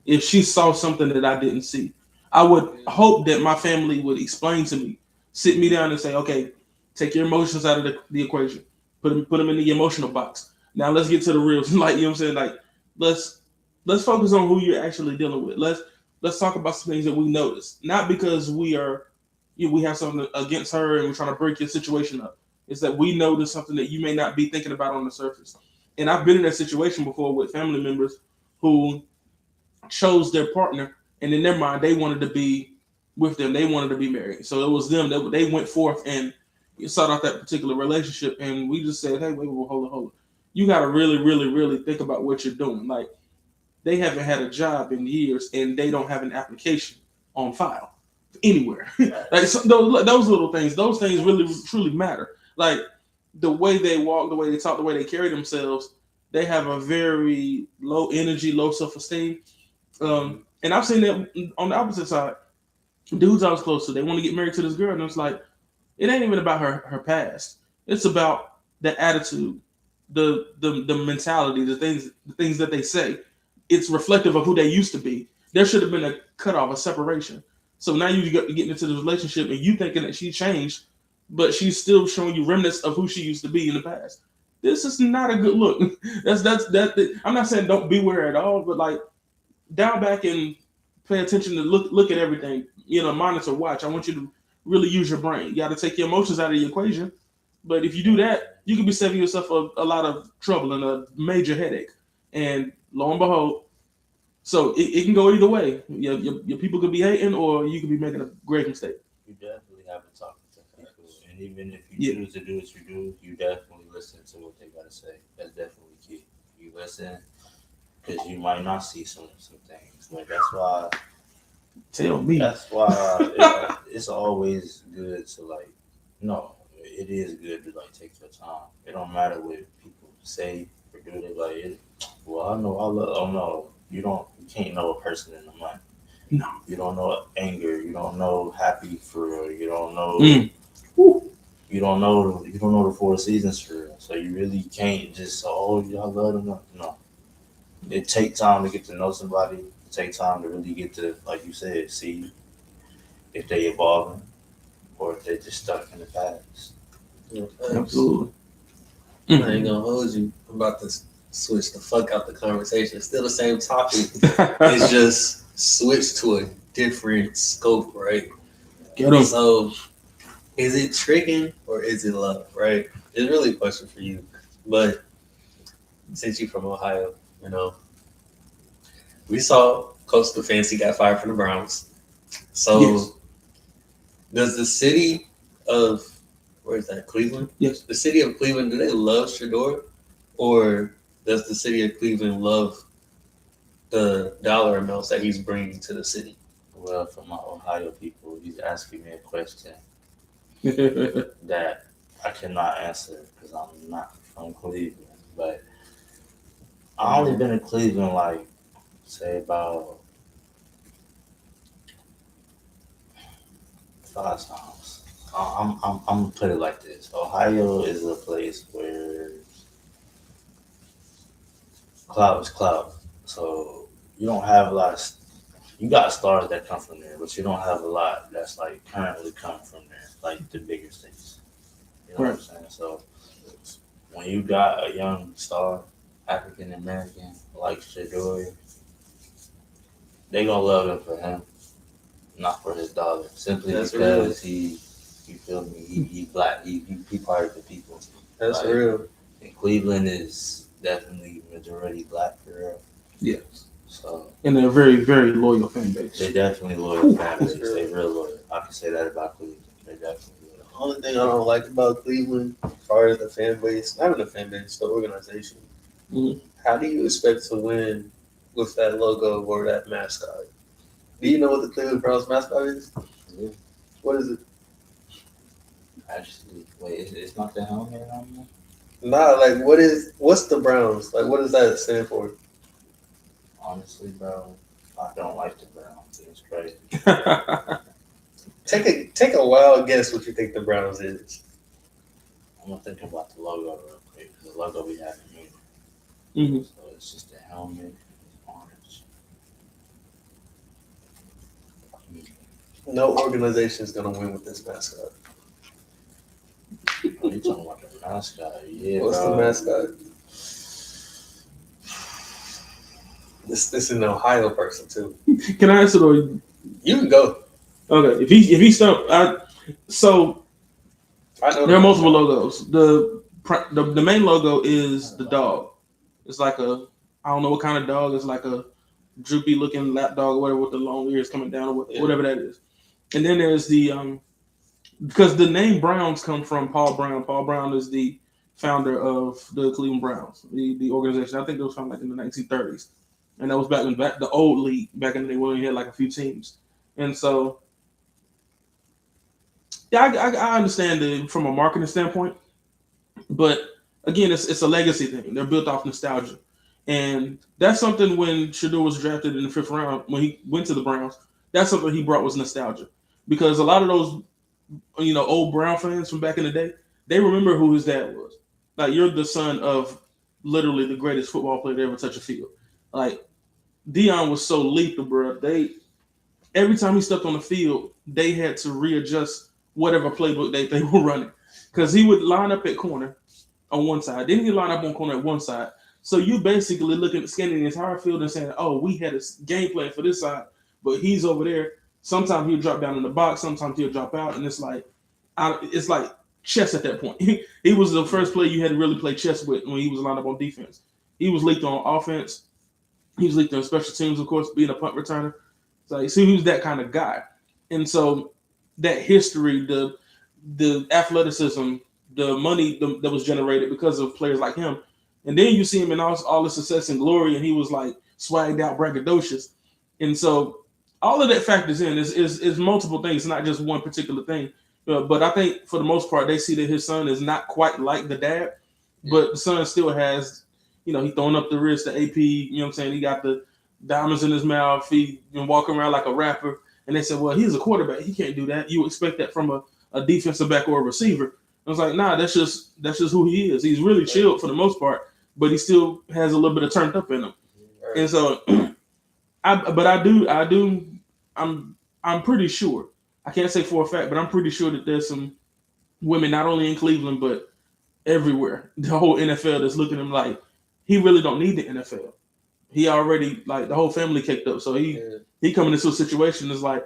if she saw something that I didn't see, I would hope that my family would explain to me, sit me down and say, okay, take your emotions out of the equation, put them in the emotional box. Now let's get to the real, like you know what I'm saying, like let's focus on who you're actually dealing with. Let's talk about some things that we notice, not because we have something against her and we're trying to break your situation up. It's that we notice something that you may not be thinking about on the surface. And I've been in that situation before with family members who chose their partner, and in their mind, they wanted to be with them. They wanted to be married. So it was them that they went forth and sought out that particular relationship. And we just said, hey, wait, hold on. You got to really, really, really think about what you're doing. Like they haven't had a job in years, and they don't have an application on file anywhere. Like those little things, those things really truly matter. Like the way they walk, the way they talk, the way they carry themselves. They have a very low energy, low self-esteem. And I've seen that on the opposite side. Dudes I was close to, they want to get married to this girl, and it's like, it ain't even about her past. It's about the attitude, the mentality, the things that they say. It's reflective of who they used to be. There should have been a cutoff, a separation. So now you get getting into this relationship, and you thinking that she changed, but she's still showing you remnants of who she used to be in the past. This is not a good look. I'm not saying don't beware at all, but like down back and pay attention to look at everything. Monitor, watch. I want you to really use your brain. You got to take your emotions out of the equation. But if you do that, you could be saving yourself a lot of trouble and a major headache. And lo and behold, so it can go either way. Your people could be hating, or you could be making a great mistake. You definitely have to talk to people, and even if you choose to do what you do, you definitely listen to what they gotta say. That's definitely key. You listen because you might not see some things. Like that's why. Tell me. That's why it's always good to it is good to take your time. It don't matter what people say or do. They well, I know I love. Oh no, you can't know a person in a month. No. You don't know anger. You don't know happy for real. You don't know. You don't know. You don't know the 4 seasons for real. So you really can't just y'all love them. No. it takes time to get to know somebody. It takes time to really get to, like you said, see if they evolving or if they're just stuck in the past. Absolutely. I ain't gonna hold you. I'm about to switch the fuck out the conversation. It's still the same topic. It's just switched to a different scope, right? Get 'em. So, is it tricking or is it love, right? It's really a question for you. But since you're from Ohio, you know, we saw Coach Stefanski got fired from the Browns. So, Yes. does the city of, where is that, Cleveland? Yes. The city of Cleveland, do they love Shador? Or does the city of Cleveland love the dollar amounts that he's bringing to the city? Well, for my Ohio people, he's asking me a question that I cannot answer because I'm not from Cleveland. But I only been in Cleveland like say about 5 times. I'm gonna put it like this: Ohio is a place where cloud is cloud. So you don't have a lot of. You got stars that come from there, but you don't have a lot that's like currently coming from there, like the bigger states. You know what I'm saying? So when you got a young star, African American like Shador, they gonna love him for him, not for his dollar. Simply That's because he you feel me, he black, he part of the people. That's Like, real. And Cleveland is definitely majority black for real. Yes. So And they're a very, very loyal fan base. they definitely loyal fan base. That's They real loyal. I can say that about Cleveland. They definitely loyal. The only thing I don't like about Cleveland, as far as the fan base, not even the fan base, the organization, how do you expect to win with that logo or that mascot? Do you know what the Cleveland Browns mascot is? Yeah. What is it? Actually, wait, it's not the helmet on there? Nah, like what's the Browns? Like what does that stand for? Honestly, bro, I don't like the Browns. It's crazy. Take a wild guess what you think the Browns is. I'm gonna think about the logo real quick. The logo we have here. Mhm. So it's just the helmet, orange. No organization is gonna win with this mascot. Oh, you talking about the mascot? Yeah, What's bro. the mascot? This is an Ohio person too. Can I answer or You can go. okay? If he stumped, so I know there are multiple logos. The main logo is the dog. It's like a, I don't know what kind of dog. It's like a droopy looking lap dog or whatever with the long ears coming down or whatever that is. And then there's the because the name Browns come from Paul Brown. Paul Brown is the founder of the Cleveland Browns, the organization. I think it was founded like in the 1930s, and that was back in the old league back in the day when we had like a few teams. And so, yeah, I understand it from a marketing standpoint, but again, it's a legacy thing. They're built off nostalgia, and that's something when Shador was drafted in the 5th round when he went to the Browns. That's something he brought was nostalgia, because a lot of those old Brown fans from back in the day, they remember who his dad was. Like, you're the son of literally the greatest football player to ever touch a field. Like, Dion was so lethal, bro. Every time he stepped on the field, they had to readjust whatever playbook they were running, because he would line up at corner on one side, then he'd line up on corner at one side. So you basically scanning the entire field and saying, "Oh, we had a game plan for this side, but he's over there." Sometimes he'll drop down in the box. Sometimes he'll drop out, and it's like chess at that point. He was the first player you had to really play chess with when he was lined up on defense. He was lethal on offense. He was lethal on special teams, of course, being a punt returner. So you see, he was that kind of guy. And so that history, the athleticism, the money that was generated because of players like him, and then you see him in all the success and glory, and he was like swagged out, braggadocious, and so. All of that factors in is multiple things, not just one particular thing. But I think for the most part, they see that his son is not quite like the dad, but the son still has, he throwing up the wrist, the AP, you know what I'm saying? He got the diamonds in his mouth. He walking around like a rapper. And they said, well, he's a quarterback. He can't do that. You expect that from a defensive back or a receiver. I was like, nah, that's just who he is. He's really chilled for the most part, but he still has a little bit of turned up in him. And so, I'm pretty sure. I can't say for a fact, but I'm pretty sure that there's some women not only in Cleveland but everywhere, the whole NFL that's looking at him like he really don't need the NFL. He already like the whole family kicked up, so he coming into a situation that's like,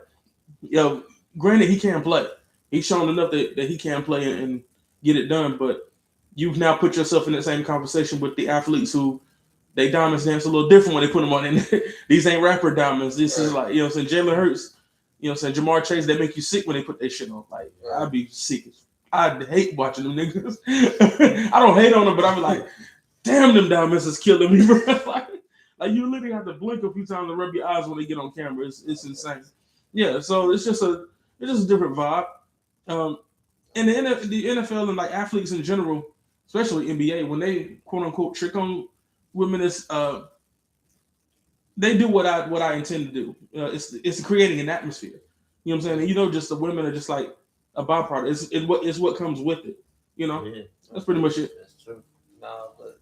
yo, granted he can't play. He's shown enough that he can play and get it done, but you've now put yourself in the same conversation with the athletes who they diamonds dance a little different when they put them on. And these ain't rapper diamonds. This is like, you know what I'm saying, Jalen Hurts, you know what I'm saying, Jamar Chase, they make you sick when they put their shit on. Like, I'd be sick. I'd hate watching them niggas. I don't hate on them, but I'd be like, damn, them diamonds is killing me, bro. like you literally have to blink a few times to rub your eyes when they get on camera. It's insane. Yeah, so it's just a different vibe. And the NFL and like athletes in general, especially NBA, when they quote unquote trick on women, is they do what I intend to do. It's creating an atmosphere. You know what I'm saying? And you know, just the women are just like a byproduct. It's what comes with it. You know, that's pretty much it. That's true. Nah, but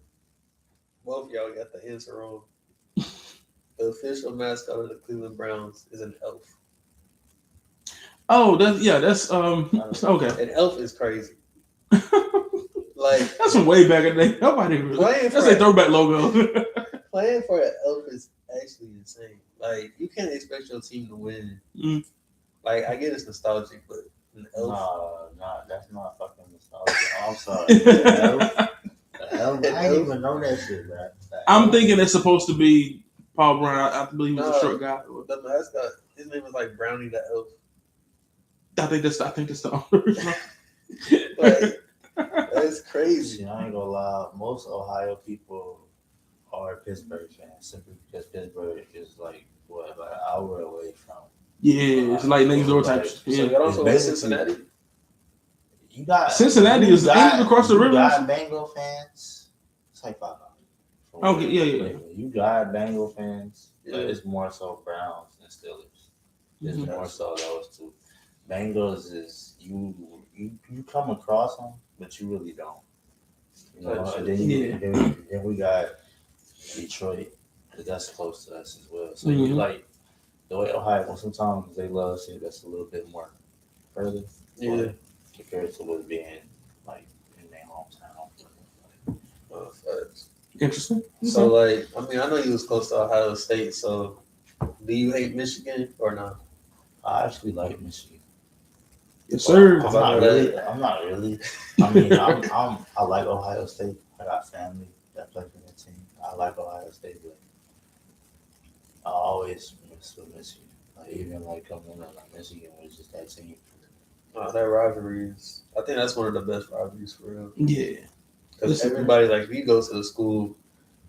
both y'all got the answer wrong. The official mascot of the Cleveland Browns is an elf. Oh, that's okay. An elf is crazy. Like that's from way back in the day. Nobody really. That's a throwback logo. Playing for an elf is actually insane. Like you can't expect your team to win. Like I get it's nostalgic, but an elf. Nah, that's not fucking nostalgic. I'm sorry. The elf, I didn't even know that shit, bro. I'm thinking it's supposed to be Paul Brown. I believe he was a short guy. The mascot, his name was like Brownie the Elf. I think that's the owner. Like, that's crazy. See, I ain't gonna lie. Most Ohio people are Pittsburgh fans simply because Pittsburgh is like what, about an hour away from. Yeah, it's like next door type. So y'all also like Cincinnati. You got Cincinnati is across the river. You got Bengal fans. It's like $5. Okay, yeah. You got Bengal fans, but it's more so Browns and Steelers. It's more so those two. Bengals is you come across them, but you really don't. You know, and then we got Detroit, because that's close to us as well. So you like the way Ohio, sometimes they love shit that's a little bit more further, compared to what's being like in their hometown. Interesting. So like, I mean, I know you was close to Ohio State. So, do you hate Michigan or not? I actually like Michigan. Yes, sir. I'm not really. I mean, I like Ohio State. I got family that play for that team. I like Ohio State, but I always miss with Michigan. Like even like coming in, like Michigan was just that team. That rivalry is. I think that's one of the best rivalries for real. Yeah. Because everybody, like, if you go to the school,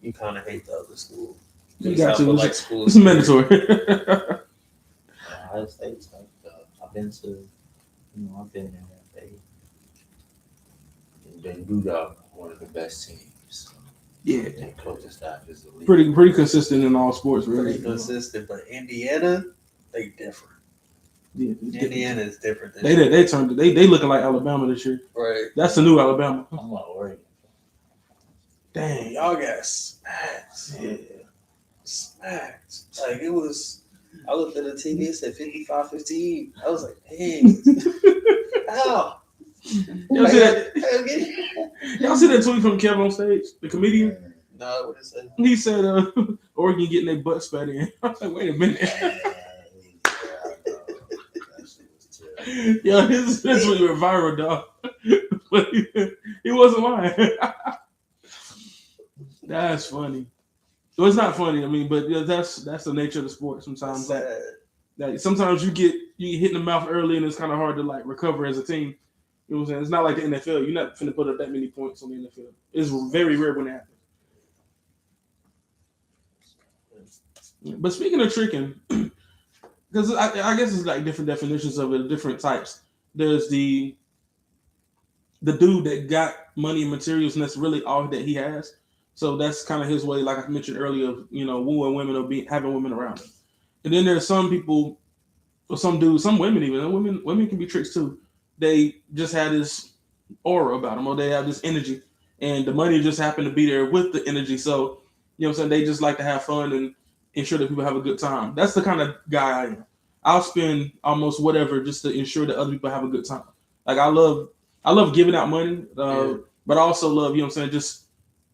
you kind of hate the other school. You got to. Like school. It's mandatory. Ohio State's like, I've been in there. They do got one of the best teams. Yeah. Their coaching staff is elite. Pretty consistent in all sports, really. Pretty consistent, but Indiana, they different. Yeah, Indiana is different. They turned. They looking like Alabama this year. Right. That's the new Alabama. I'm not Oregon. Dang, y'all got smacked. Yeah. Smacked. Like, it was, I looked at the TV, it said 55-15. I was like, dang. How? Y'all see that tweet from Kevin on stage, the comedian? No, what did it say? He said, Oregon getting their butt spat in. I was like, wait a minute. Yo, his tweet went viral, dog. But he wasn't lying. That's funny. Well, it's not funny. I mean, but that's the nature of the sport. Sometimes sometimes you get hit in the mouth early, and it's kind of hard to like recover as a team. You know what I'm saying? It's not like the NFL. You're not finna put up that many points on the NFL. It's very rare when it happens. But speaking of tricking, because I guess it's like different definitions of it, different types. There's the dude that got money and materials, and that's really all that he has. So that's kind of his way, like I mentioned earlier, of wooing women or having women around him. And then there's some people, or some dudes, some women even. Women can be tricks too. They just have this aura about them, or they have this energy, and the money just happened to be there with the energy. So You know what I'm saying? They just like to have fun and ensure that people have a good time. That's the kind of guy I am. I'll spend almost whatever just to ensure that other people have a good time. Like I love giving out money, but I also love, you know what I'm saying, just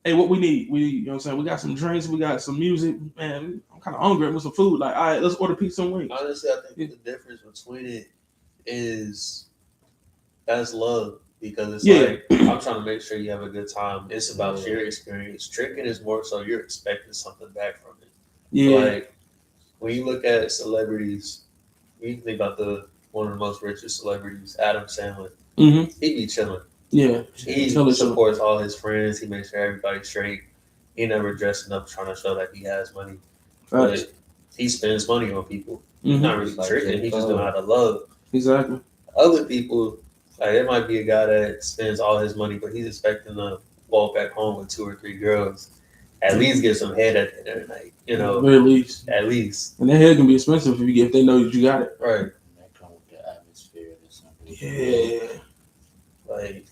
hey, what we need. You know what I'm saying? We got some drinks, we got some music, man. I'm kind of hungry with some food. Like, all right, let's order pizza and wings. Honestly, I think the difference between it is that's love because it's like I'm trying to make sure you have a good time. It's about your experience. Tricking is more so you're expecting something back from it. Yeah. Like when you look at celebrities, you think about one of the most richest celebrities, Adam Sandler. Mm-hmm. He be chilling. Yeah. He supports all his friends. He makes sure everybody's straight. He never dressing up trying to show that he has money. Right. But he spends money on people. He's not really tricking. He's just doing out of love. Exactly. Other people, like there might be a guy that spends all his money, but he's expecting to walk back home with 2 or 3 girls. At least get some head at the end of the night, you know. At least. At least. And that head can be expensive if they know that you got it. Right. That comes with the atmosphere or something. Yeah. Like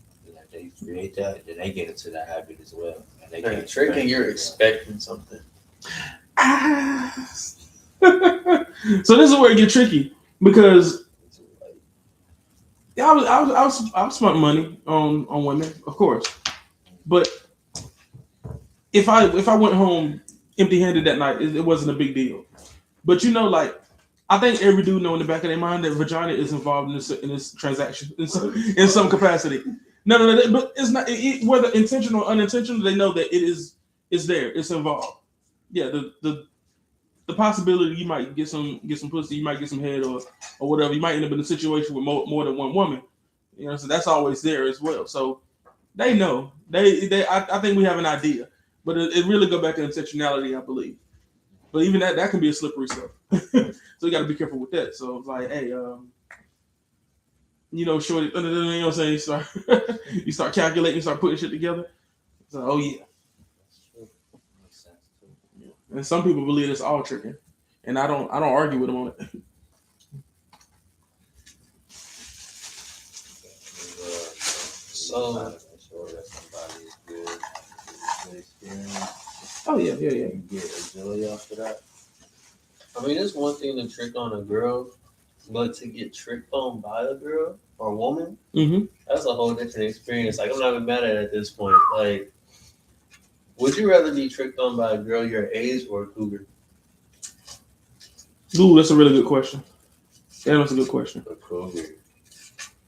they create that, then they get into that habit as well. And they can't tricking. You're expecting something. So this is where it gets tricky because I was spending money on women, of course, but if I went home empty-handed that night, it wasn't a big deal. But you know, like I think every dude know in the back of their mind that vagina is involved in this transaction in some capacity. No, but it's not whether intentional or unintentional. They know that it's there, it's involved. Yeah, the possibility you might get some pussy, you might get some head or whatever. You might end up in a situation with more than one woman. You know, so that's always there as well. So they know. I think we have an idea, but it really go back to intentionality, I believe. But even that can be a slippery stuff. So you got to be careful with that. So it's like, hey, you know, shorty, you know what I'm saying? You start calculating, you start putting shit together. So, oh yeah. Makes sense too. Yeah. And some people believe it's all tricking, and I don't argue with them on it. So, make sure that somebody is good experience. Oh yeah. You get a joy off of that. I mean, it's one thing to trick on a girl, but to get tricked on by a girl or woman, that's a whole different experience. Like, I'm not even mad at it at this point. Like, would you rather be tricked on by a girl your age or a cougar? Ooh, that's a really good question. Yeah, that's a good question. A cougar,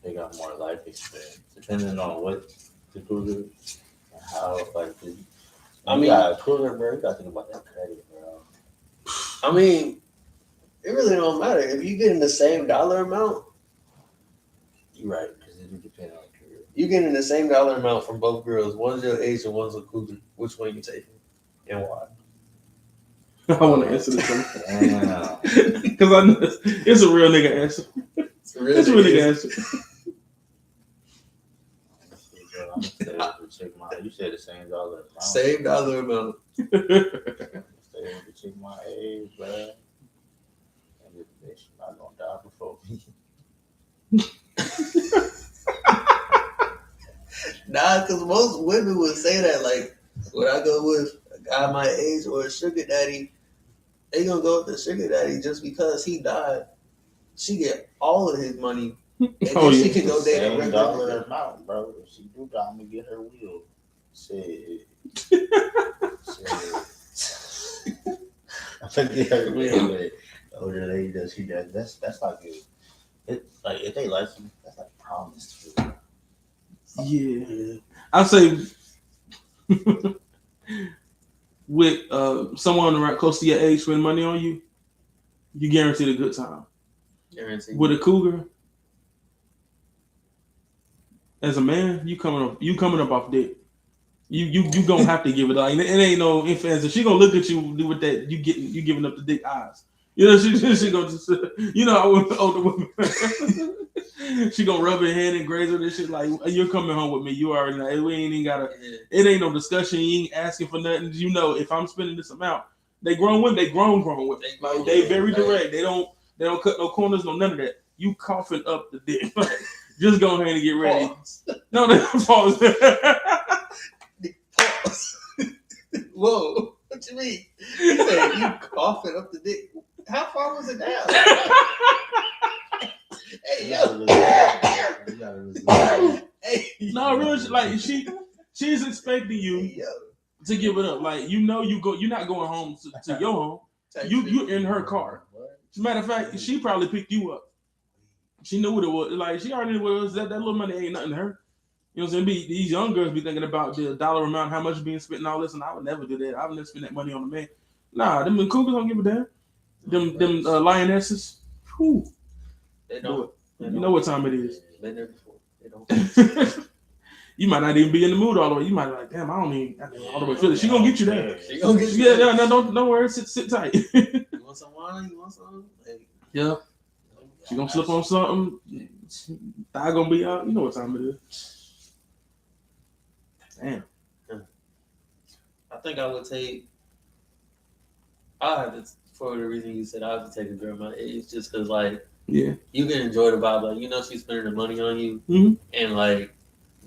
they got more life experience, depending on what the cougar and how, like, a cougar, bro, you got to think about that credit, bro. I mean, it really don't matter. If you getting the same dollar amount, you're right, because it would depend on the cougar. You getting the same dollar amount from both girls. One's your age and one's a cougar. Which one you taking and why? I want to answer this one. Because I know it's a real nigga answer. It's a real nigga answer. You said the same dollar amount. Same dollar amount. Check my age, bro. And this bitch not gonna die before me. Nah, because most women would say that. Like, would I go with a guy my age or a sugar daddy? They gonna go with the sugar daddy just because he died. She get all of his money, and then she can go date a regular dollar amount, bro. If she do die, I'm gonna get her wheel. Shit. I'm gonna get her wheel, but older lady does she does. That's like it's like if they like you, that's like promise. Yeah. I'd say with someone around close to your age spend money on you, you guaranteed a good time. Guaranteed. With a cougar, as a man, you coming up off dick. You gonna have to give it up. It ain't no ifs, ands. If she gonna look at you do with that, you giving up the dick eyes. You know, she gonna just, you know how older women she gonna rub her hand and graze her this shit like, you're coming home with me. You already know. We ain't even gotta. It ain't no discussion. You ain't asking for nothing. You know, if I'm spending this amount, they grown women. They grown women. Like, they very direct. They don't cut no corners. No none of that. You coughing up the dick. Like, just go ahead and get ready. Pause. No, pause. Pause. Whoa. What you mean? He said you coughing up the dick. How far was it down? Hey, You yo. gotta resolve. Hey, No, really, like she's expecting you yo. to give it up. Like you're not going home to your home. You in her car. As a matter of fact, she probably picked you up. She knew what it was. Like she already knew what it was. That little money ain't nothing to her. You know what I'm saying? These young girls be thinking about the dollar amount, how much being spent and all this, and I would never do that. I would never spend that money on a man. Nah, them cougars don't give a damn. Them lionesses, whew. They don't. You know what time it is. Been there before. They don't. You might not even be in the mood all the way. You might be like, damn, I don't even all the way feel it. She gonna get you there. She gonna get you Yeah, there. no, don't worry. Sit tight. You want some wine? You want some? Hey. Yeah. She gonna slip on something. Thigh gonna be out. You know what time it is. Damn. I think I would take. I have to, for the reason you said, I have to take a girl my age, just because like Yeah. you can enjoy the vibe. Like you know she's spending the money on you, Mhm. and like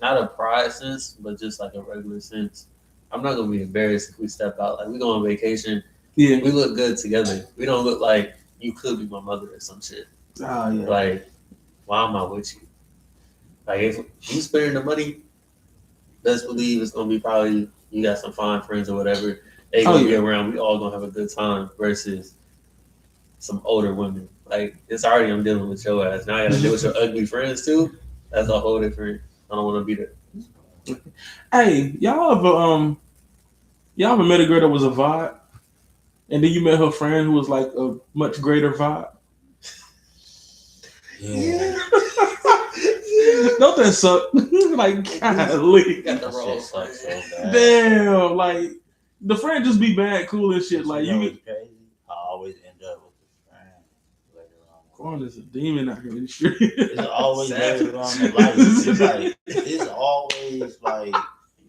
not a pride sense, but just like a regular sense. I'm not gonna be embarrassed if we step out. Like we go on vacation. Yeah. We look good together. We don't look like you could be my mother or some shit. Oh yeah. Like, why am I with you? Like, if you spending the money, best believe it's gonna be probably you got some fine friends or whatever. They gonna be around. We all gonna have a good time. Versus some older women. Like, it's already I'm dealing with your ass. Now I gotta deal with your ugly friends too. That's a whole different. I don't want to be there. Hey, y'all ever met a girl that was a vibe, and then you met her friend who was like a much greater vibe? Yeah. Don't that suck? Like, golly. Got the wrong Sucks so bad. Damn, like the friend just be bad, cool and shit. Like You know you what's crazy? I always end up with the friend later on. Corn is a demon out here in the street. It's always later on in life. It's like it's always like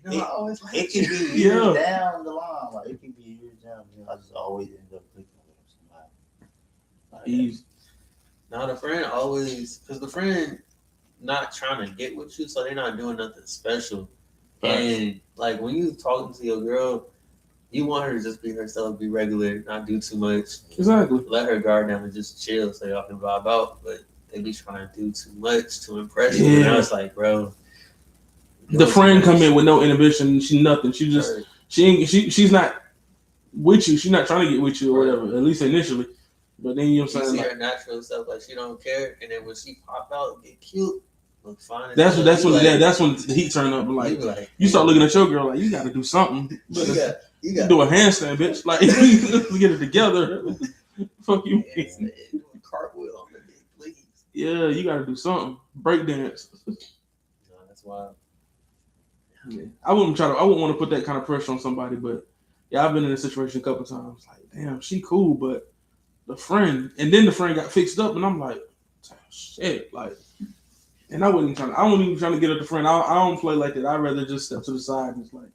You know, I always like it can you. be years down the line. Like it can be years down. I just always end up clicking with somebody. Like, Easy. Now the friend always, because the friend not trying to get with you, so they're not doing nothing special. Right. And like when you talking to your girl, you want her to just be herself, be regular, not do too much. Exactly. Let her guard down and just chill so y'all can vibe out. But they be trying to do too much to impress you. Yeah. And I was like, bro. The friend come in with no inhibition. She nothing. She just she's not with you. She's not trying to get with you or whatever. At least initially. But then you know what I'm You saying. see Like, her natural stuff, like she don't care, and then when she pop out, get cute, look fine. that's when like, the heat turn up. Like you like you start looking at your girl like you got to do something. you got Do a handstand, bitch. Like let's get it together. Fuck you. do a cartwheel on the dick, please. Yeah, you got to do something. Break dance. No, that's wild. I wouldn't want to put that kind of pressure on somebody, but yeah, I've been in a situation a couple times. Like, damn, she cool, but the friend, and then the friend got fixed up, and I'm like, shit, like, and I wasn't even trying to get at the friend. I don't play like that. I'd rather just step to the side and it's like,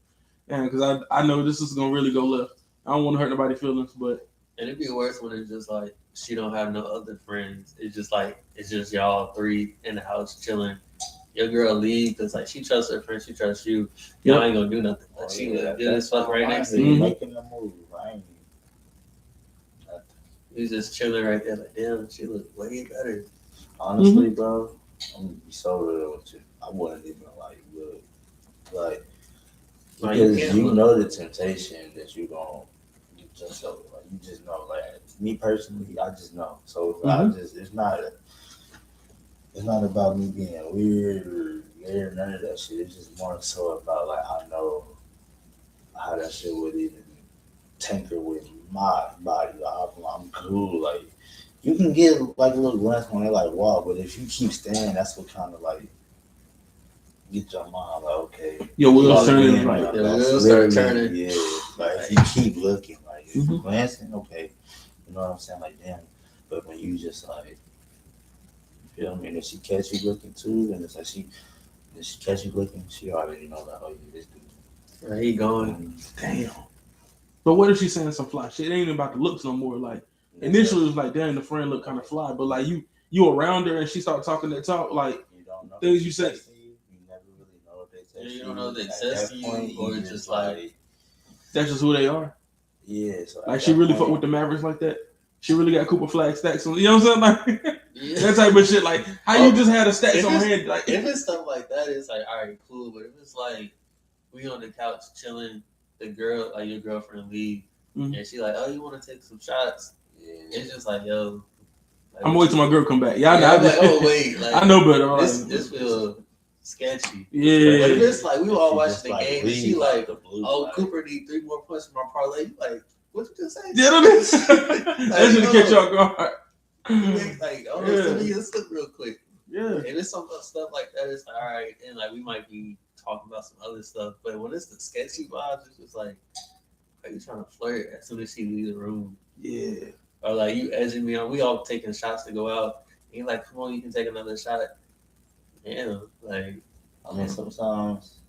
damn, because I know this is gonna really go left. I don't want to hurt nobody's feelings, but And it'd be worse when it's just like she don't have no other friends. It's just y'all three in the house chilling. Your girl leave because like she trusts her friend, she trusts you. Y'all ain't gonna do nothing. Like, she good as fuck right next to you. Making the move. I ain't You just chilling right there, like damn, she look way better. honestly, bro. I'm gonna be so real with you. I wouldn't even like look like because you know the temptation that you gonna just so like you just know like me personally I just know so it's not about me being weird or weird none of that shit. It's just more so about like I know how that shit would even tinker with my body. I'm cool. Like you can get like a little glance when they're like wow, but if you keep staying, that's what kind of like get your mind like okay. your wheels turning. Like, Your wheels start turning. Yeah, like if you keep looking, like if you glancing, okay, you know what I'm saying? Like damn, but when you just like, you feel me? And if she catch you looking too, and it's like she catch you looking, she already know that oh yeah, this dude. Right, he going. Damn. But what if she's saying some fly shit? It ain't even about the looks no more. Like initially it was like, damn, the friend looked kind of fly, but like you around her and she started talking that talk, like you don't know things you say. You never really know if they text You don't know if they text you or you just like That's just who they are. Yeah, so Like she really fuck with the Mavericks like that. She really got Cooper flag stacks on. You know what I'm saying? Like that type of shit. Like how you just had a stacks on hand. Like if it's stuff like that, it's like all right, cool. But if it's like we on the couch chilling, the girl, like your girlfriend leave, and she like, oh, you want to take some shots? Yeah. It's just like, yo. Like, I'm waiting till my girl come back. Yeah, I'm like, oh wait, like, I know better. This feels sketchy. Yeah. But if it's like we were all watching the like game, and she like, oh, Cooper need 3 more points from my parlay. You like, what you just say? Yeah, that should catch y'all guard. Like, oh, send me a slip real quick. Yeah. If it's some stuff like that, it's like, all right, and like we might be talking about some other stuff. But when it's the sketchy vibes, it's just like, are you trying to flirt as soon as she leaves the room? Yeah. Or like you edging me on. We all taking shots to go out. And you're like, come on, you can take another shot. Damn, like I mean, sometimes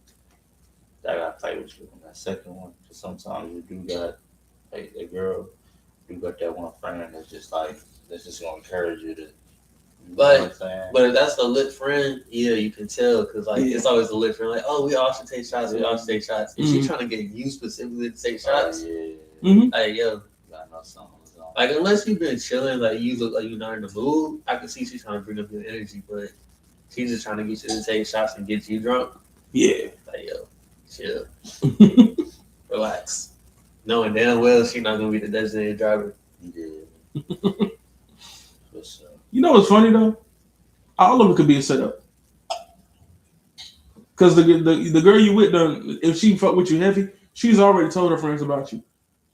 I gotta fight with you on that second one. Cause sometimes you do got like a girl, you got that one friend that's just like that's just gonna encourage you to. But if that's a lit friend, yeah, you can tell because like it's always a lit friend. Like, oh, we all should take shots. We all should take shots. If she's trying to get you specifically to take shots, like yo, I know something. Like unless you've been chilling, like you look like you're not in the mood, I can see she's trying to bring up your energy, but she's just trying to get you to take shots and get you drunk. Yeah. Like yo, chill, relax. Knowing damn well she's not gonna be the designated driver. Yeah. You know what's funny though? All of it could be a setup. Cause the girl you with, if she fuck with you heavy, she's already told her friends about you.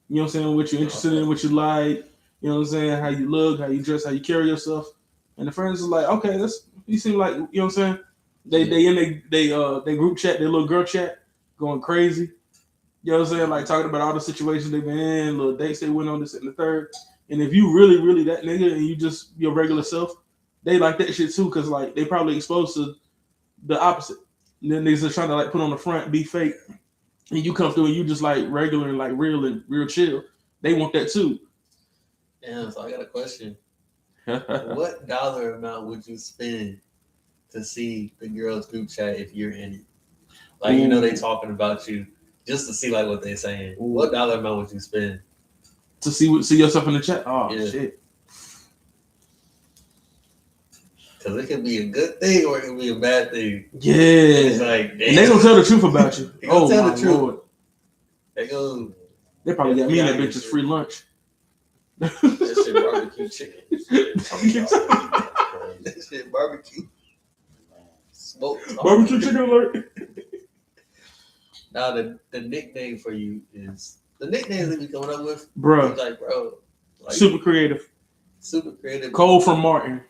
You know what I'm saying? What you're interested in, what you like. You know what I'm saying? How you look, how you dress, how you carry yourself. And the friends are like, okay, you seem like, you know what I'm saying? They in they group chat, their little girl chat, going crazy. You know what I'm saying? Like talking about all the situations they've been in, little dates they went on, this and the third. And if you really, really that nigga and you just your regular self, they like that shit too, cause like they probably exposed to the opposite. And then niggas are trying to like put on the front, be fake. And you come through and you just like regular and like real chill. They want that too. Damn, so I got a question. What dollar amount would you spend to see the girls group chat if you're in it? Like, you know, they talking about you just to see like what they're saying. What dollar amount would you spend? To see yourself in the chat? Oh, yeah. Shit. Because it could be a good thing or it could be a bad thing. Yeah. It's like, damn. And they gonna tell the truth about you. They gonna tell the truth. Lord. They probably got me and that bitch as free lunch. That shit barbecue chicken. That shit barbecue. Smoked barbecue chicken alert. Now the nickname for you is the nicknames that we coming up with. Bro. Like, bro. Like, super creative. Super creative. Cole from Martin.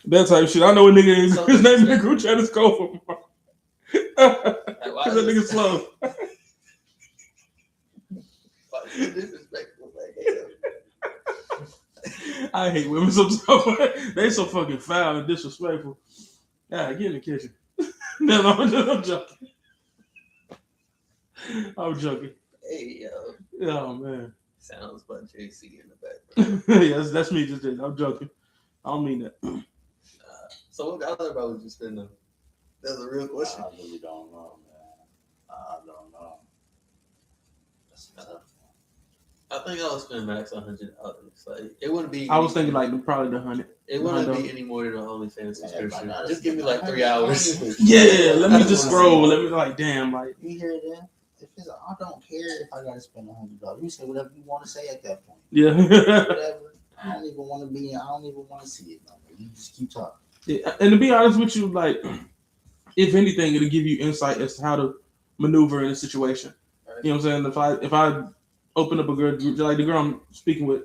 That type of shit. I know a nigga named his name in the group chat is Cole from Martin. Because that nigga slow. Disrespectful. I hate women sometimes. They so fucking foul and disrespectful. Yeah, get in the kitchen. No, I'm joking. I'm joking. Hey, yo. Oh, man. Sounds like JC in the background. Yes, that's me just did. I'm joking. I don't mean that. So what other about would you spend them? That's a real question. I really don't know, man. I don't know. That's tough. I think I would spend max $100. Like it wouldn't be. I was thinking like probably the 100. It wouldn't be any more than an OnlyFans subscription. Just give me like 3 hours. Yeah, let me just scroll. Let me like, damn, like. You hear that? If it's, I don't care if I gotta spend $100. You say whatever you want to say at that point. Yeah. Whatever. I don't even want to be. I don't even want to see it. No, you just keep talking. Yeah, and to be honest with you, like, if anything, it'll give you insight as to how to maneuver in a situation. Right. You know what I'm saying? If I open up a girl group, like the girl I'm speaking with,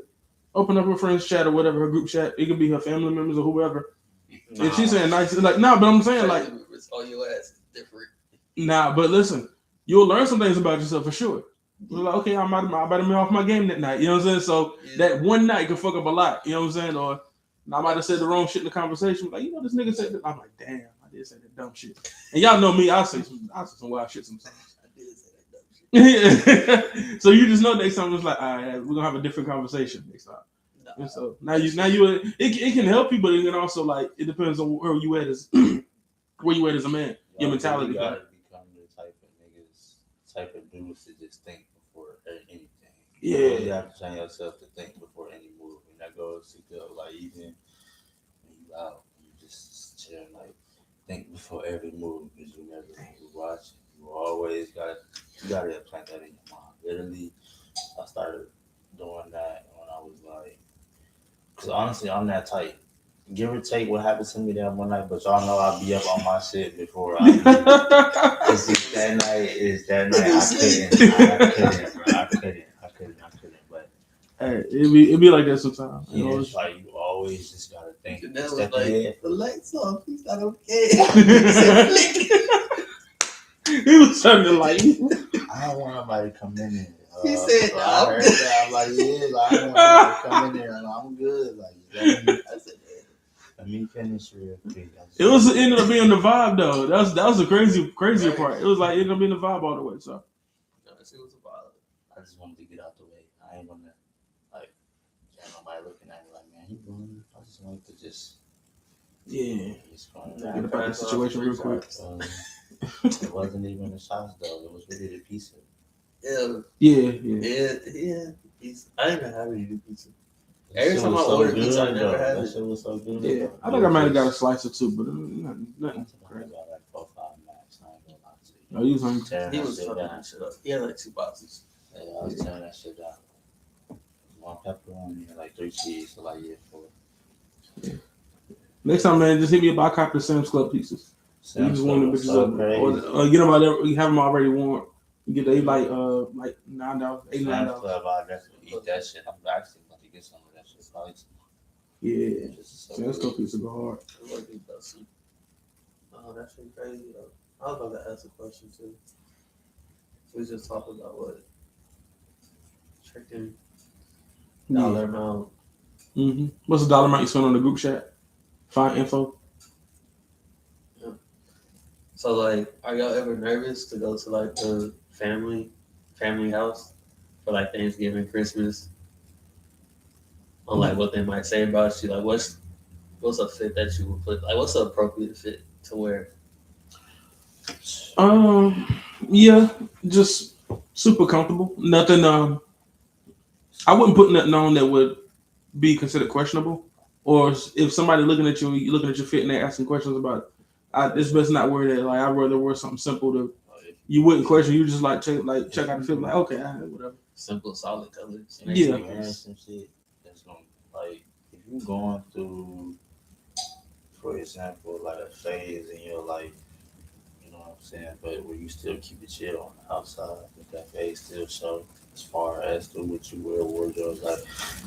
open up her friend's chat or whatever, her group chat, it could be her family members or whoever. And she's saying nice, like, but I'm saying like, all your ass is different. But listen, you'll learn some things about yourself for sure. You're like, okay, I better be off my game that night. You know what I'm saying? So that one night can fuck up a lot. You know what I'm saying? Or I might have said the wrong shit in the conversation. Like, this nigga said that. I'm like, damn, I did say that dumb shit. And y'all know me, I say some wild shit sometimes. I did say that dumb shit. So you just know next time it's like, all right, we're gonna have a different conversation next time. And so now you it can help you, but it can also like it depends on where you at as a man. Your mentality. You gotta become the type of dudes to just think before anything. You Yeah. really have to train yourself to think before any move. And that goes to go, like, even when you out, you just chill, like, think before every move because you never know who watching. You always gotta plant that in your mind. Literally, I started doing that when I was like, because honestly, I'm that type. Give or take what happened to me that one night, but y'all know I'll be up on my shit before I leave. It's just that night. It's that night. I couldn't. But Hey, it be like that sometimes. yeah, it's like you always just gotta think. And that was Step like, ahead. the lights off. He's not okay. He said, flick. He was turning the light. I don't want nobody to come in here. He said, so "Nah, I I'm heard good." that. I'm like, yeah, like, I don't want nobody to come in there. I'm good. Like, I said, let me finish real quick. It ended up being the vibe though. That was the crazier part. It was like it ended up being the vibe all the way. So no, that shit was a vibe. I just wanted to get out the way. I ain't gonna like have nobody looking at me like, man, you going? I just wanted to just just going get up out of the situation real quick. It wasn't even the shots though. It was really the pizza. Yeah. I ain't been having any pizza. Every time I order pizza, I never had That it. shit was so good. Yeah, I think I might have got a slice or two, but nothing I crazy. got like 4 5 max. I ain't gonna lie to you. No, you was hungry. Tearing He that was shit fucking down. that shit up. He had like 2 boxes. Yeah, I was tearing that shit down. 1 pepperoni and like 3 cheese. So like 4. Next time, man, just hit me up. I'll copy the Sam's Club pieces. You just want the bitches up, or get them out there. You have them already warm. You get they like $9, $8, $9. Club, I definitely eat that shit. I'm actually about to get some of that shit. Probably Yeah, Sam's Club pizza go hard. Oh, that shit crazy though. I was about to ask a question too. We just talked about what Trickin dollar amount. Mm-hmm. What's the dollar amount you spend on the group chat? Find info. Yeah. So like, are y'all ever nervous to go to like the family house for like Thanksgiving, Christmas? On like what they might say about you? Like what's a fit that you would put? Like what's the appropriate fit to wear? Yeah, just super comfortable. Nothing. I wouldn't put nothing on that would be considered questionable. Or if somebody looking at your fit and they're asking questions about it, it's best not wear that. Like I'd rather wear something simple to you wouldn't question. You just check out the fit. Like okay, whatever. Simple, solid colors. Yeah. Some shit that's gonna like if you going through, for example, like a phase in your life, you know what I'm saying, but where you still keep it chill on the outside, but that phase still show as far as to what you wear, wardrobe, like,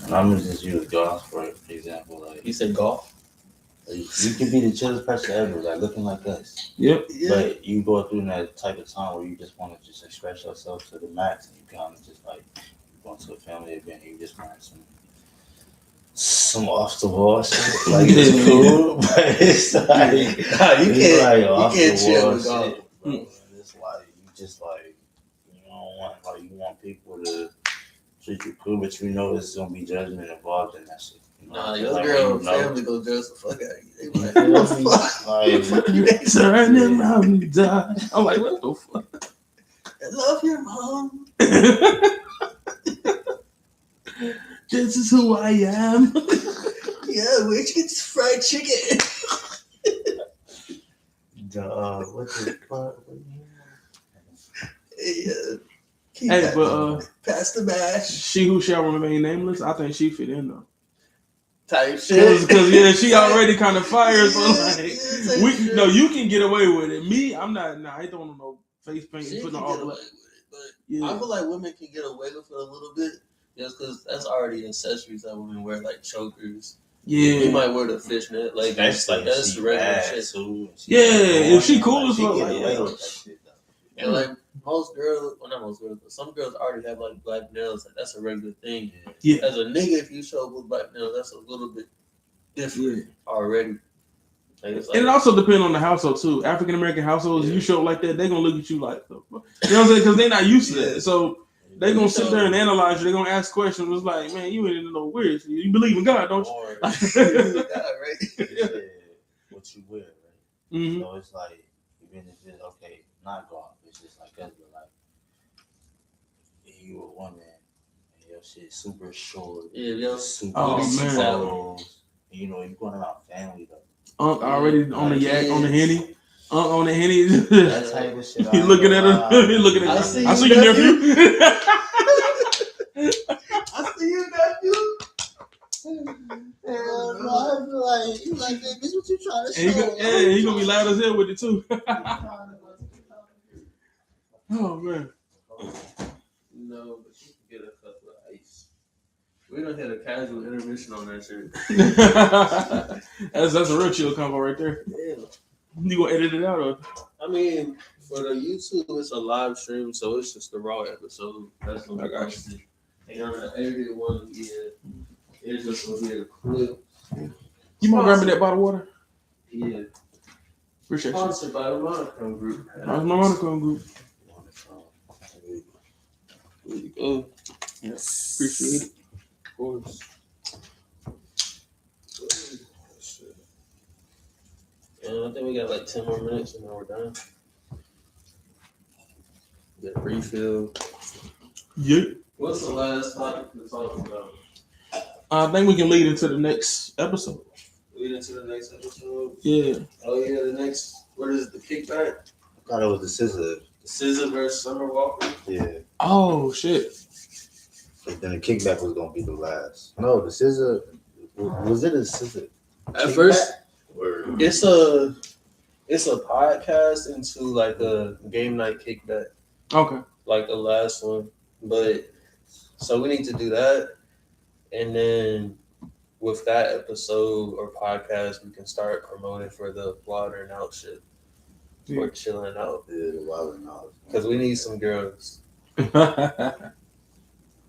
and I'm gonna just use golf for example, like You said golf. you can be the chillest person ever, like looking like us. Yep. Yeah. But you go through that type of time where you just want to just express yourself to the max, and you kind of just like going to a family event, and you just want some off the wall shit. Like it's cool, but it's like you can't chill with golf. Bro. It's like you just like you don't want like you want people to treat you cool, but you know it's gonna be judgment involved in that shit. You know? Nah, your like, girl you know, family go judge the fuck out of you. They be like, like, you ain't Turn around and die. I'm like, what the fuck? I love your mom. This is who I am. Yeah, where'd you get this fried chicken? what the fuck? Hey, but pass the mash. she who shall remain nameless, I think she fit in though. Type shit. Because she already kind of fired. So Yeah, no, you can get away with it. Me, I'm not. Nah, I ain't throwing no face paint she and putting can on all get away black. with it, but Yeah. I feel like women can get away with it a little bit just because that's already accessories that women wear, like chokers. Yeah, you might wear the fishnet, like that's regular shit. Too. Yeah, if she cool as fuck, get like away with that shit though. And like most girls, well not most girls, but some girls already have like black nails. Like that's a regular thing. Yeah. As a nigga, if you show up with black nails, that's a little bit different already. Like, it's like, and it also depends on the household too. African American households, you show up like that, they're gonna look at you like, you know what I'm saying? Because they're not used to that. So they're gonna sit there and analyze you. They're gonna ask questions. It's like, man, you ain't no weird. You believe in God, don't you? God, right? Yeah. What you wear, right? Mm-hmm. So it's like, even if it's okay, not golf, it's just like us, but like, if you a woman and your your shit super short. Yeah, yo. Super Oh, man. clothes. You know, you going around family though. Unc already on the yak, on the henny. Unc on the henny. That type of shit. He looking at him. He looking at I him. see I you, see you, nephew. I see you, nephew. Hell no, I feel like you like that bitch. What you trying to And he gonna be loud as hell with it too. Oh man. No, but you can get a couple of ice. We done had a casual intermission on that shit. that's a real chill combo right there. Yeah. You gonna edit it out or? I mean, for the YouTube, it's a live stream, so it's just the raw episode. That's gonna be posted. And on the edited one, yeah, it's just gonna be a clip. You mind grabbing that bottle of water? Yeah. Appreciate you. Sponsored by the Monochrome Group. That's my Monochrome group. There you go. Yes. Appreciate it. Of course. Yeah, I think we got like 10 more minutes and then we're done. Get a refill. Yeah. What's the last topic to talk about? I think we can lead into the next episode. Lead into the next episode. Yeah. Oh yeah, the next. What is it, the kickback? I thought it was the scissor. The SZA versus Summer Walker. Yeah. Oh shit. But then the kickback was gonna be the last. No, the scissor. Was it a scissor? At first, Or it's a podcast into like a game night kickback, Okay. like the last one. But so we need to do that, and then with that episode or podcast, we can start promoting for the watering out shit Yeah. or chilling out yeah, the wild knowledge. because we need some girls. We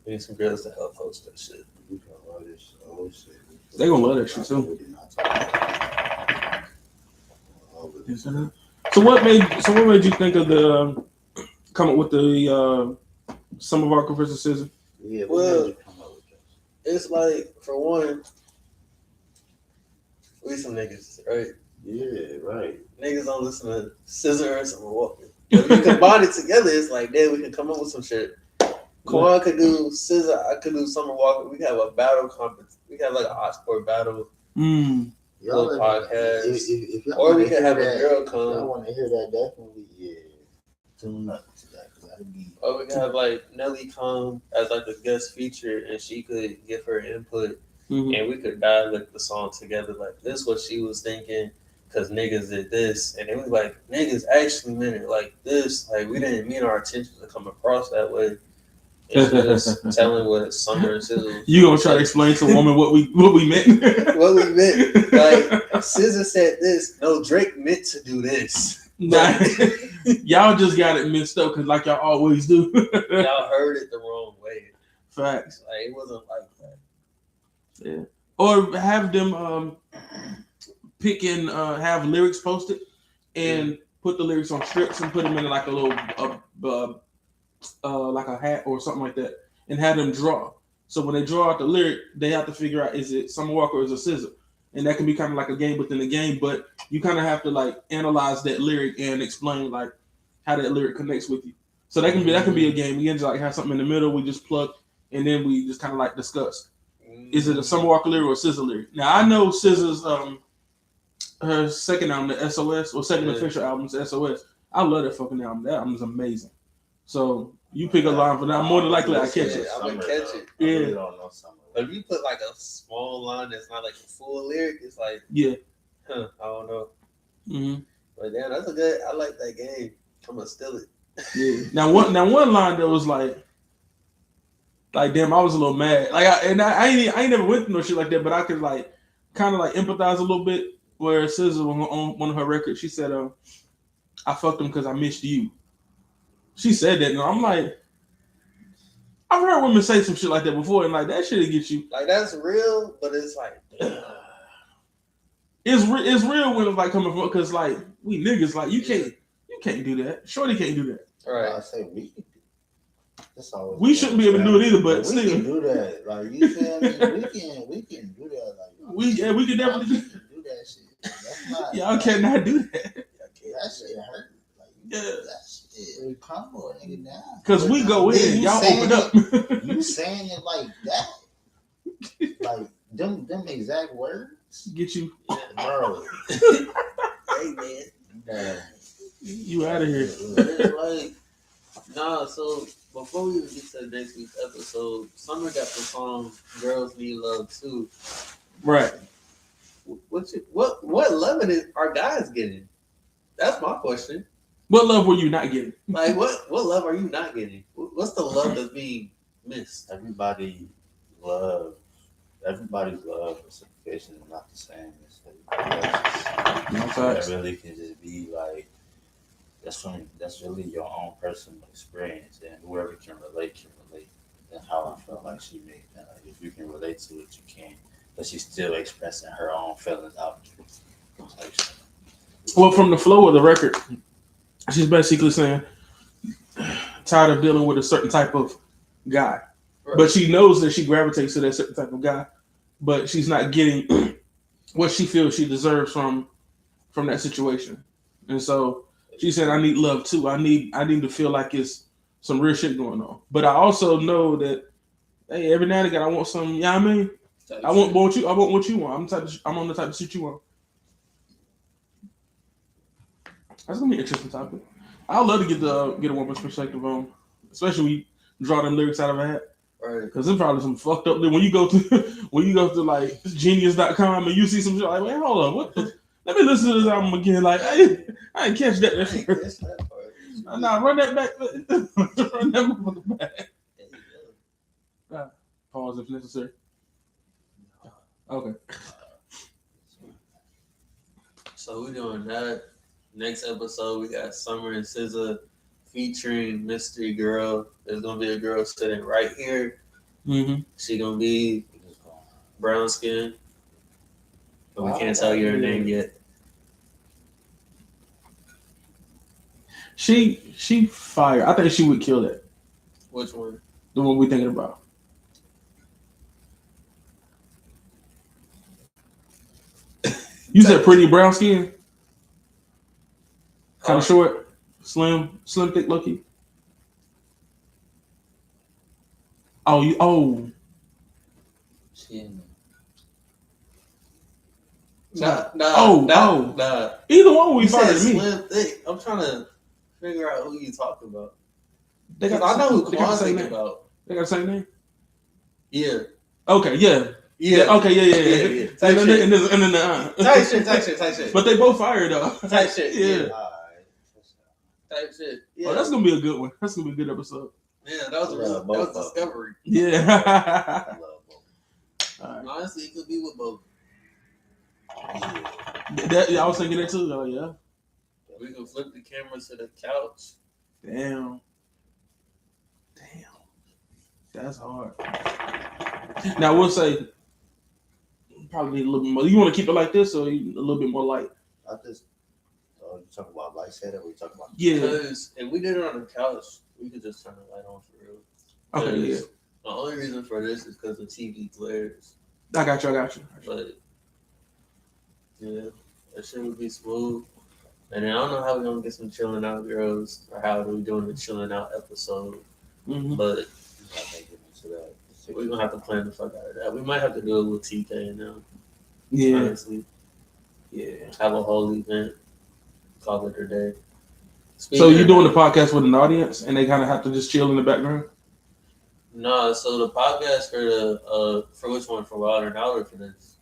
need some girls to help host that shit. We can love this. Oh shit. They gonna love that shit too. We did not talk about it. So what made you think of the come up with the Summer Walker versus Scissor? Yeah, Well, made you come up with this? It's like, for one, we some niggas, right? Yeah, right. Niggas don't listen to Scissor or Summer Walker. If we combine it together, it's like, damn, we can come up with some shit. Kwan could do Scissor, I could do Summer Walker. We have a battle conference. We have like an Oxford battle little podcast. If y'all Or we wanna could have a hear girl that, if y'all come. want to hear that, definitely, yeah. Tune up to that, because that'd be. Or we could have like Nelly come as like a guest feature and she could give her input. And we could dialect the song together. Like, this is what she was thinking, because niggas did this. And then we like, niggas actually meant it like this. Like, we didn't mean our intentions to come across that way. And just telling what Summer and SZA. You gonna try to explain to a woman what we meant? What we meant. Like, SZA said this. No, Drake meant to do this. Nah, y'all just got it mixed up because like y'all always do. Y'all heard it the wrong way. Facts. Like, it wasn't like that. Yeah. Or have them pick and have lyrics posted and put the lyrics on strips and put them in like a little like a hat or something like that, and have them draw. So when they draw out the lyric, they have to figure out, is it Summer Walker or is it SZA? And that can be kind of like a game within the game, but you kind of have to like analyze that lyric and explain like how that lyric connects with you. So that can be a game. We can just like have something in the middle, we just plug, and then we just kind of like discuss. Is it a Summer Walker lyric or a SZA lyric? Now I know SZA's her second album, the SOS, or second official album, is SOS. I love that fucking album. That album is amazing. So you pick a line for that. More than likely I catch it. I'm gonna catch it. I really don't know Summer. But if you put like a small line that's not like a full lyric, it's like, Yeah. I don't know. Mm-hmm. But damn, that's a good. I like that game. I'm gonna steal it. Yeah. Now one line that was like damn, I was a little mad. Like I ain't never went through no shit like that, but I could like kind of like empathize a little bit. Where SZA on one of her records, she said, "I fucked him because I missed you." She said that, and I'm like, I've heard women say some shit like that before, and like that shit'll get you. Like, that's real, but it's like, it's real when it's like coming from, because like we niggas, like you can't do that. Shorty can't do that. all right. I say we. That's always We shouldn't be able to do it either, but we still, can do that. Like, you feel me? We can do that. Like, we can definitely do. do that shit. That's not. Y'all cannot do that. That shit hurt. Like, Yeah. that shit. Yeah, calm a nigga down. Cause we go in, y'all open up. You saying it like that? Like them exact words? Get you, Bro. Hey man. Nah. you out of here. But it's like, nah, so before we even get to the next week's episode, Summer got the song Girls Need Love Too. Right. What loving are guys getting? That's my question. What love were you not getting? Like what love are you not getting? What's the love that's being missed? Everybody's love reciprocation is not the same as everybody else's. So that really can just be like that's really your own personal experience, and whoever can relate. That's how I felt like she made that. Like, if you can relate to it, you can. But she's still expressing her own feelings out. Well, from the flow of the record, she's basically saying tired of dealing with a certain type of guy, right. But she knows that she gravitates to that certain type of guy, but she's not getting what she feels she deserves from that situation, and so she said, "I need love too. I need to feel like it's some real shit going on, but I also know that hey, every now and again I want some. You know what I mean? I want what you want. I'm on the type of shit you want." That's gonna be an interesting topic. I'd love to get a woman's perspective on, especially when you draw them lyrics out of a hat. Right. Because there's probably some fucked up. When you go to like genius.com and you see some shit like, wait, hold on, what? Let me listen to this album again. Like, I didn't catch that. Nah, run that back. Run that motherfucker back. Pause if necessary. Okay. So we're doing that. Next episode, we got Summer and SZA featuring Mystery Girl. There's gonna be a girl sitting right here. Mm-hmm. She gonna be brown skin, but we can't tell you her name yet. She fire. I think she would kill that. Which one? The one we thinking about. You said pretty brown skin. Kind of short, slim, thick, lucky. Oh. Nah. Either one will be fine to me. Slim, thick. I'm trying to figure out who you talking about. I know who Kamal's thinking about. They got the same name? Yeah. Okay, yeah. Yeah. Okay, yeah. Tight shit. But they both fired though. Tight shit. Yeah. Type shit. Yeah. Oh, that's gonna be a good one. That's gonna be a good episode. Yeah, that was discovery. Yeah. Right. Honestly, it could be with both. I was thinking that too. Oh yeah. We can flip the camera to the couch. Damn. That's hard. Now we'll say probably need a little bit more. You want to keep it like this or a little bit more light? You talk about light setup, we talk about because if we did it on the couch, we could just turn the light on for real. Okay, yeah. The only reason for this is because the TV glares. I got you. But yeah, that shit would be smooth. And then I don't know how we're gonna get some chilling out girls or how we're doing the chilling out episode. Mm-hmm. But we're gonna have to plan the fuck out of that. We might have to do it with TK now. Yeah. Honestly. Yeah. Have a whole event. Call it a day. So you're doing the podcast with an audience, and they kind of have to just chill in the background? No, so the podcast for which one? For Wild and Howard for this?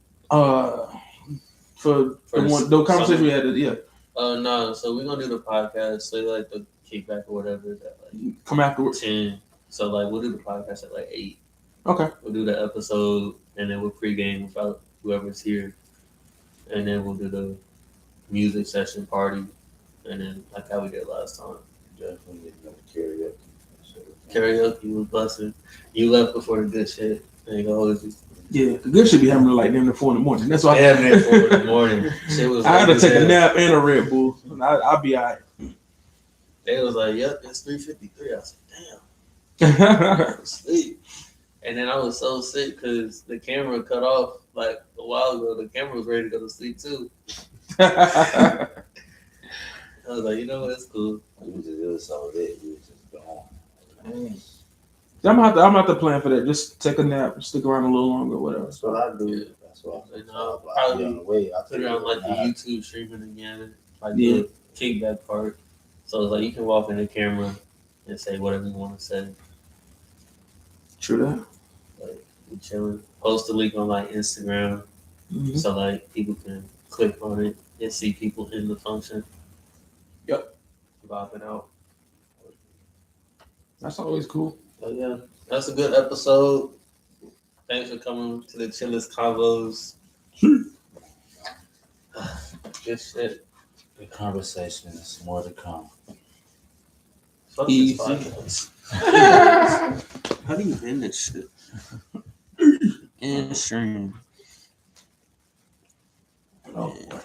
For the conversation we had, yeah. No, so we're gonna do the podcast. So like the kickback or whatever is at like come afterwards. 10. So like we'll do the podcast at like 8. Okay. We'll do the episode, and then we'll pregame without whoever's here, and then we'll do the music session party, and then like how we did last time. Definitely karaoke. Karaoke was busting. You left before the good shit. And you always be. Yeah, the good shit be having like damn near 4 a.m. That's why. Damn near 4 a.m. Shit was. I had to take a nap and a Red Bull. I'll be alright. They was like, "Yep, it's 3:53." I said, "Damn." I was asleep. And then I was so sick because the camera cut off like a while ago. The camera was ready to go to sleep too. I was like, you know what, it's cool. It was so lit. We was just gone. I'm gonna have to plan for that. Just take a nap, stick around a little longer, whatever. That's what I do. Yeah. That's what I do. Probably on the way. I put it on like the nap. YouTube streaming again, like Yeah. the kickback part. So it's like you can walk in the camera and say whatever you want to say. True that. Like we chilling. Post a link on like Instagram, Mhm. so like people can click on it and see people in the function. Yep. Vibing out. That's always cool. But yeah, that's a good episode. Thanks for coming to the Chillest Convos. Good shit. The conversation is more to come. Fuck this Easy. podcast. How do you end this shit? And stream. Oh, boy.